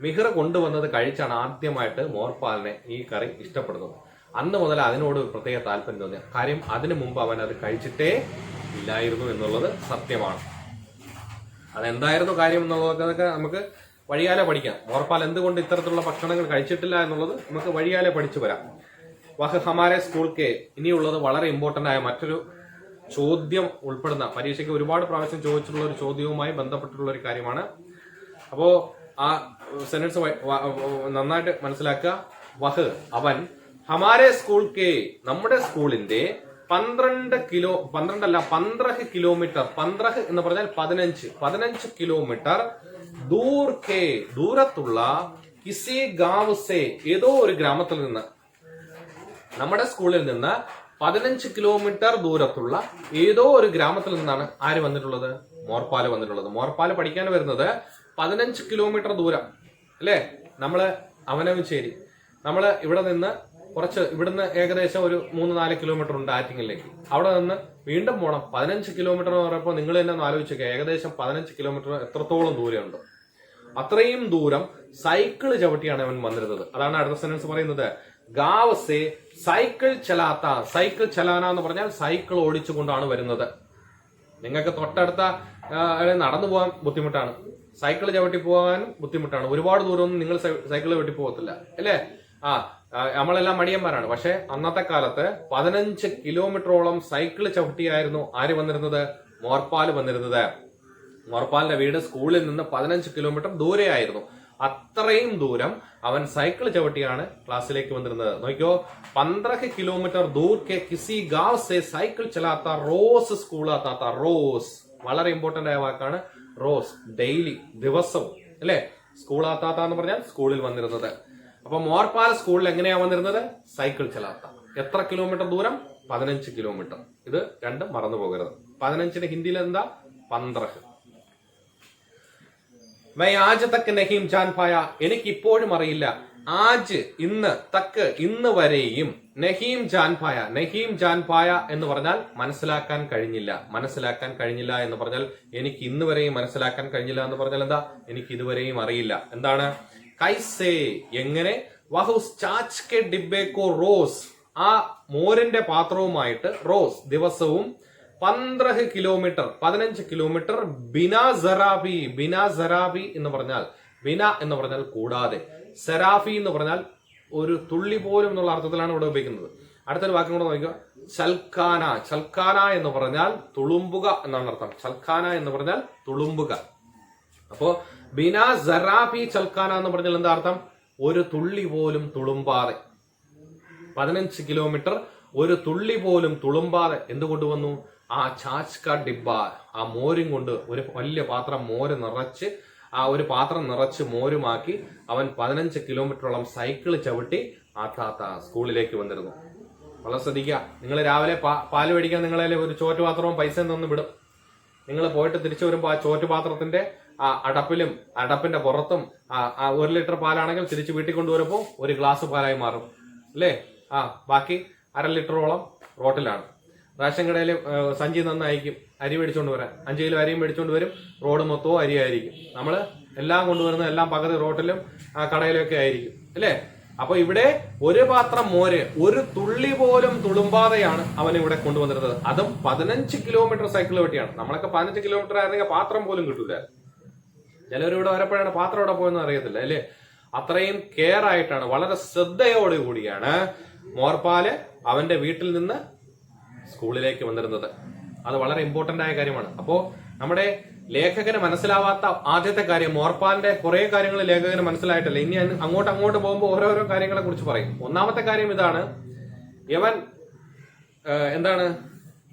മിഹിർ കൊണ്ടുവന്നത് കഴിച്ചാണ് ആദ്യമായിട്ട് മോർപ്പാലിനെ ഈ കറി ഇഷ്ടപ്പെടുന്നത്. അന്ന് മുതൽ അതിനോട് പ്രത്യേക താല്പര്യം തോന്നിയ കാര്യം, അതിനു മുമ്പ് അവൻ അത് കഴിച്ചിട്ടേ ഇല്ലായിരുന്നു എന്നുള്ളത് സത്യമാണ്. അതെന്തായിരുന്നു കാര്യം എന്നുള്ളതൊക്കെ നമുക്ക് വഴിയാലെ പഠിക്കാം. മോർപ്പാൽ എന്തുകൊണ്ട് ഇത്തരത്തിലുള്ള ഭക്ഷണങ്ങൾ കഴിച്ചിട്ടില്ല എന്നുള്ളത് നമുക്ക് വഴിയാലെ പഠിച്ചു വരാം. വഹ് ഹമാരെ സ്കൂൾ കെ, ഇനിയുള്ളത് വളരെ ഇമ്പോർട്ടന്റ് ആയ മറ്റൊരു ചോദ്യം ഉൾപ്പെടുന്ന, പരീക്ഷയ്ക്ക് ഒരുപാട് പ്രാവശ്യം ചോദിച്ചിട്ടുള്ള ഒരു ചോദ്യവുമായി ബന്ധപ്പെട്ടിട്ടുള്ള ഒരു കാര്യമാണ്. അപ്പോ ആ സെന്റൻസ് നന്നായിട്ട് മനസ്സിലാക്കുക. വഹ് അവൻ, ഹമാരെ സ്കൂൾ കെ നമ്മുടെ സ്കൂളിന്റെ 12 കിലോമീറ്റർ, 12 എന്ന് പറഞ്ഞാൽ 15 കിലോമീറ്റർ ദൂർ കെ ദൂരത്തുള്ള, കിസി ഗാവ് സെ ഏതോ ഒരു ഗ്രാമത്തിൽ നിന്ന്, നമ്മുടെ സ്കൂളിൽ നിന്ന് 15 കിലോമീറ്റർ ദൂരത്തുള്ള ഏതോ ഒരു ഗ്രാമത്തിൽ നിന്നാണ് ആര് വന്നിട്ടുള്ളത്, മോർപ്പാല് വന്നിട്ടുള്ളത്. മോർപ്പാല് പഠിക്കാൻ വരുന്നത് 15 കിലോമീറ്റർ ദൂരം അല്ലേ. നമ്മള് അവനവഞ്ചേരി, നമ്മള് ഇവിടുന്ന് ഏകദേശം ഒരു 3-4 കിലോമീറ്റർ ഉണ്ട് ആറ്റിങ്ങലിലേക്ക്. അവിടെ നിന്ന് വീണ്ടും പോകണം 15 കിലോമീറ്റർ എന്ന് പറയുമ്പോൾ നിങ്ങൾ തന്നെ ഒന്ന് ആലോചിക്കുക, ഏകദേശം 15 കിലോമീറ്റർ എത്രത്തോളം ദൂരമുണ്ട്. അത്രയും ദൂരം സൈക്കിൾ ചവിട്ടിയാണ് അവൻ വന്നിരുന്നത്. അതാണ് അടുത്ത സെന്റൻസ് പറയുന്നത്. ഗാവ് സെ സൈക്കിൾ ചലാത്ത, സൈക്കിൾ ചലാന എന്ന് പറഞ്ഞാൽ സൈക്കിൾ ഓടിച്ചുകൊണ്ടാണ് വരുന്നത്. നിങ്ങൾക്ക് തൊട്ടടുത്ത നടന്നു പോകാൻ ബുദ്ധിമുട്ടാണ്, സൈക്കിൾ ചവിട്ടി പോകാനും ബുദ്ധിമുട്ടാണ്. ഒരുപാട് ദൂരമൊന്നും നിങ്ങൾ സൈക്കിൾ ചവിട്ടി പോകത്തില്ല അല്ലേ. നമ്മളെല്ലാം മടിയന്മാരാണ്. പക്ഷെ അന്നത്തെ കാലത്ത് 15 കിലോമീറ്ററോളം സൈക്കിൾ ചവിട്ടിയായിരുന്നു ആര് വന്നിരുന്നത്, മോർപ്പാല് വന്നിരുന്നത്. മോർപ്പാലിന്റെ വീട് സ്കൂളിൽ നിന്ന് 15 കിലോമീറ്റർ ദൂരെയായിരുന്നു. അത്രയും ദൂരം അവൻ സൈക്കിൾ ചവിട്ടിയാണ് ക്ലാസ്സിലേക്ക് വന്നിരുന്നത്. നോക്കിയോ, 15 കിലോമീറ്റർ ദൂർ കെ കിസി ഗാവ് സെ സൈക്കിൾ ചലാത്ത റോസ് സ്കൂൾ ആത്താത്ത. റോസ് വളരെ ഇമ്പോർട്ടന്റ് ആയ വാക്കാണ്. റോസ് ഡെയിലി, ദിവസവും, അല്ലെ? സ്കൂൾ ആത്താത്ത എന്ന് പറഞ്ഞാൽ സ്കൂളിൽ വന്നിരുന്നത്. അപ്പൊ മോർപാൽ സ്കൂളിൽ എങ്ങനെയാ വന്നിരുന്നത്? സൈക്കിൾ ചലാത്ത. എത്ര കിലോമീറ്റർ ദൂരം? 15 കിലോമീറ്റർ. ഇത് രണ്ടും മറന്നു പോകരുത്. 15ന് ഹിന്ദിയിൽ എന്താ? 15. मैं आज तक नहीं जान पाया, എനിക്ക് ഇപ്പോഴും അറിയില്ല. ആജ് ഇന്ന്, തക്ക് ഇന്ന് വരെയും, നഹീം ജാൻ പായ. നഹീം ജാൻ പായ എന്ന് പറഞ്ഞാൽ മനസ്സിലാക്കാൻ കഴിഞ്ഞില്ല. മനസ്സിലാക്കാൻ കഴിഞ്ഞില്ല എന്ന് പറഞ്ഞാൽ എനിക്ക് ഇന്ന് വരെയും മനസ്സിലാക്കാൻ കഴിഞ്ഞില്ല എന്ന് പറഞ്ഞാൽ എന്താ? എനിക്ക് ഇതുവരെയും അറിയില്ല. എന്താണ്? കൈസേ എങ്ങനെ? വഹുസ് ചാച്ച് കെ ഡിബ്ബെ കോ റോസ്, ആ മോരിന്റെ പാത്രവുമായിട്ട് റോസ് ദിവസവും 15 കിലോമീറ്റർ 15 കിലോമീറ്റർ ബിനാ സറാഫി. ബിനാ സറാഫി എന്ന് പറഞ്ഞാൽ, ബിന എന്ന് പറഞ്ഞാൽ കൂടാതെ, സറാഫി എന്ന് പറഞ്ഞാൽ ഒരു തുള്ളി പോലും എന്നുള്ള അർത്ഥത്തിലാണ് ഇവിടെ ഉപയോഗിക്കുന്നത്. അടുത്തൊരു വാക്കും കൂടെ നോക്കുക, ചൽക്കാന. ചൽക്കാന എന്ന് പറഞ്ഞാൽ തുളുമ്പുക എന്നാണ് അർത്ഥം. ചൽക്കാന എന്ന് പറഞ്ഞാൽ തുളുമ്പുക. അപ്പോ ബിനാ സറാഫി ചൽക്കാന എന്ന് പറഞ്ഞാൽ എന്താ അർത്ഥം? ഒരു തുള്ളി പോലും തുളുമ്പാതെ. 15 കിലോമീറ്റർ ഒരു തുള്ളി പോലും തുളുമ്പാതെ എന്തുകൊണ്ട് വന്നു? ആ ചാച്ച് കാ ഡിബ്ബ, ആ മോരും കൊണ്ട്, ഒരു വലിയ പാത്രം മോര് നിറച്ച്, ആ ഒരു പാത്രം നിറച്ച് മോരുമാക്കി അവൻ 15 കിലോമീറ്ററോളം സൈക്കിൾ ചവിട്ടി ആത്താത്ത സ്കൂളിലേക്ക് വന്നിരുന്നു. വളരെ ശ്രദ്ധിക്കുക. നിങ്ങൾ രാവിലെ പാല് മേടിക്കാൻ നിങ്ങളെ ഒരു ചോറ്റുപാത്രവും പൈസ തന്നു വിടും. നിങ്ങൾ പോയിട്ട് തിരിച്ചു വരുമ്പോൾ ആ ചോറ്റുപാത്രത്തിന്റെ ആ അടപ്പിലും അടപ്പിന്റെ പുറത്തും 1 ലിറ്റർ പാലാണെങ്കിൽ തിരിച്ച് വീട്ടിൽ കൊണ്ടുവരുമ്പോൾ ഒരു ഗ്ലാസ് പാലായി മാറും, അല്ലേ? ബാക്കി 1/2 ലിറ്ററോളം റോട്ടിലാണ്. റേഷൻ കടയിൽ സഞ്ചി നന്നായിരിക്കും അരി മേടിച്ചോണ്ട് വരാൻ. 5 കിലോ അരിയും മേടിച്ചോണ്ട് വരും. റോഡ് മൊത്തവും അരിയായിരിക്കും. നമ്മള് എല്ലാം കൊണ്ടുവരുന്ന എല്ലാം പകുതി റോട്ടിലും കടയിലും ഒക്കെ ആയിരിക്കും, അല്ലേ? അപ്പൊ ഇവിടെ ഒരു പാത്രം മോര് ഒരു തുള്ളി പോലും തുളുമ്പാതെയാണ് അവൻ ഇവിടെ കൊണ്ടുവന്നിരുന്നത്. അതും 15 കിലോമീറ്റർ സൈക്കിൾ വെട്ടിയാണ്. നമ്മളൊക്കെ 15 കിലോമീറ്റർ ആയിരുന്നെങ്കിൽ പാത്രം പോലും കിട്ടൂല. ചിലവരിവിടെ വരപ്പോഴാണ് പാത്രം ഇവിടെ പോയെന്ന് അറിയത്തില്ല, അല്ലേ? അത്രയും കെയർ ആയിട്ടാണ്, വളരെ ശ്രദ്ധയോടുകൂടിയാണ് മോർപാല് അവന്റെ വീട്ടിൽ നിന്ന് സ്കൂളിലേക്ക് വന്നിരുന്നത്. അത് വളരെ ഇമ്പോർട്ടന്റ് ആയ കാര്യമാണ്. അപ്പോ നമ്മുടെ ലേഖകന് മനസ്സിലാവാത്ത ആദ്യത്തെ കാര്യം, മോർപാലിന്റെ കുറെ കാര്യങ്ങൾ ലേഖകന് മനസ്സിലായിട്ടില്ല. ഇനി അങ്ങോട്ട് പോകുമ്പോൾ ഓരോരോ കാര്യങ്ങളെ കുറിച്ച് പറയും. ഒന്നാമത്തെ കാര്യം ഇതാണ്, ഇവൻ എന്താണ്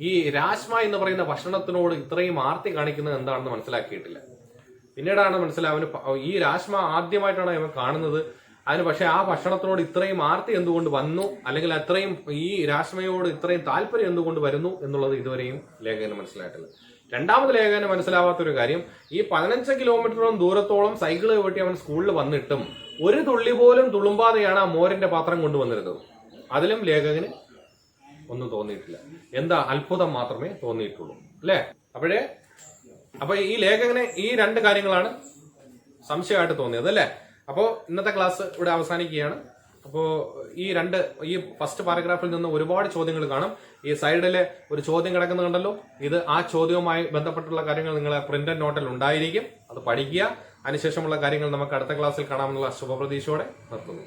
ഈ രാശ്മ എന്ന് പറയുന്ന ഭക്ഷണത്തിനോട് ഇത്രയും ആർത്തി കാണിക്കുന്നത് എന്താണെന്ന് മനസ്സിലാക്കിയിട്ടില്ല. പിന്നീടാണ് മനസ്സിലാവന് ഈ രാശ്മ ആദ്യമായിട്ടാണ് ഇവൻ കാണുന്നത്. അതിന് പക്ഷെ ആ ഭക്ഷണത്തിനോട് ഇത്രയും ആർത്തി എന്തുകൊണ്ട് വന്നു, അല്ലെങ്കിൽ അത്രയും ഈ രാശ്മയോട് ഇത്രയും താല്പര്യം എന്തുകൊണ്ട് വരുന്നു എന്നുള്ളത് ഇതുവരെയും ലേഖകന് മനസ്സിലായിട്ടില്ല. രണ്ടാമത് ലേഖകന് മനസ്സിലാവാത്തൊരു കാര്യം, ഈ 15 കിലോമീറ്ററോളം ദൂരത്തോളം സൈക്കിൾ വെട്ടി അവൻ സ്കൂളിൽ വന്നിട്ടും ഒരു തുള്ളി പോലും തുളുമ്പാതെയാണ് ആ മോരിന്റെ പാത്രം കൊണ്ടുവന്നിരുന്നത്. അതിലും ലേഖകന് ഒന്നും തോന്നിയിട്ടില്ല. എന്താ അത്ഭുതം മാത്രമേ തോന്നിയിട്ടുള്ളൂ, അല്ലേ? അപ്പൊ ഈ ലേഖകന് ഈ 2 കാര്യങ്ങളാണ് സംശയമായിട്ട് തോന്നിയത്, അല്ലേ? അപ്പോ ഇന്നത്തെ ക്ലാസ് ഇവിടെ അവസാനിക്കുകയാണ്. അപ്പോ ഈ ഫസ്റ്റ് പാരഗ്രാഫിൽ നിന്ന് ഒരുപാട് ചോദ്യങ്ങൾ കാണും. ഈ സൈഡിലെ ഒരു ചോദ്യം കിടക്കുന്നത് കണ്ടല്ലോ, ഇത് ആ ചോദ്യവുമായി ബന്ധപ്പെട്ടുള്ള കാര്യങ്ങൾ നിങ്ങളെ പ്രിന്റഡ് നോട്ടിൽ ഉണ്ടായിരിക്കും. അത് പഠിക്കുക. അതിനുശേഷമുള്ള കാര്യങ്ങൾ നമുക്ക് അടുത്ത ക്ലാസ്സിൽ കാണാമെന്നുള്ള ശുഭപ്രതീക്ഷയോടെ നിർത്തുന്നു.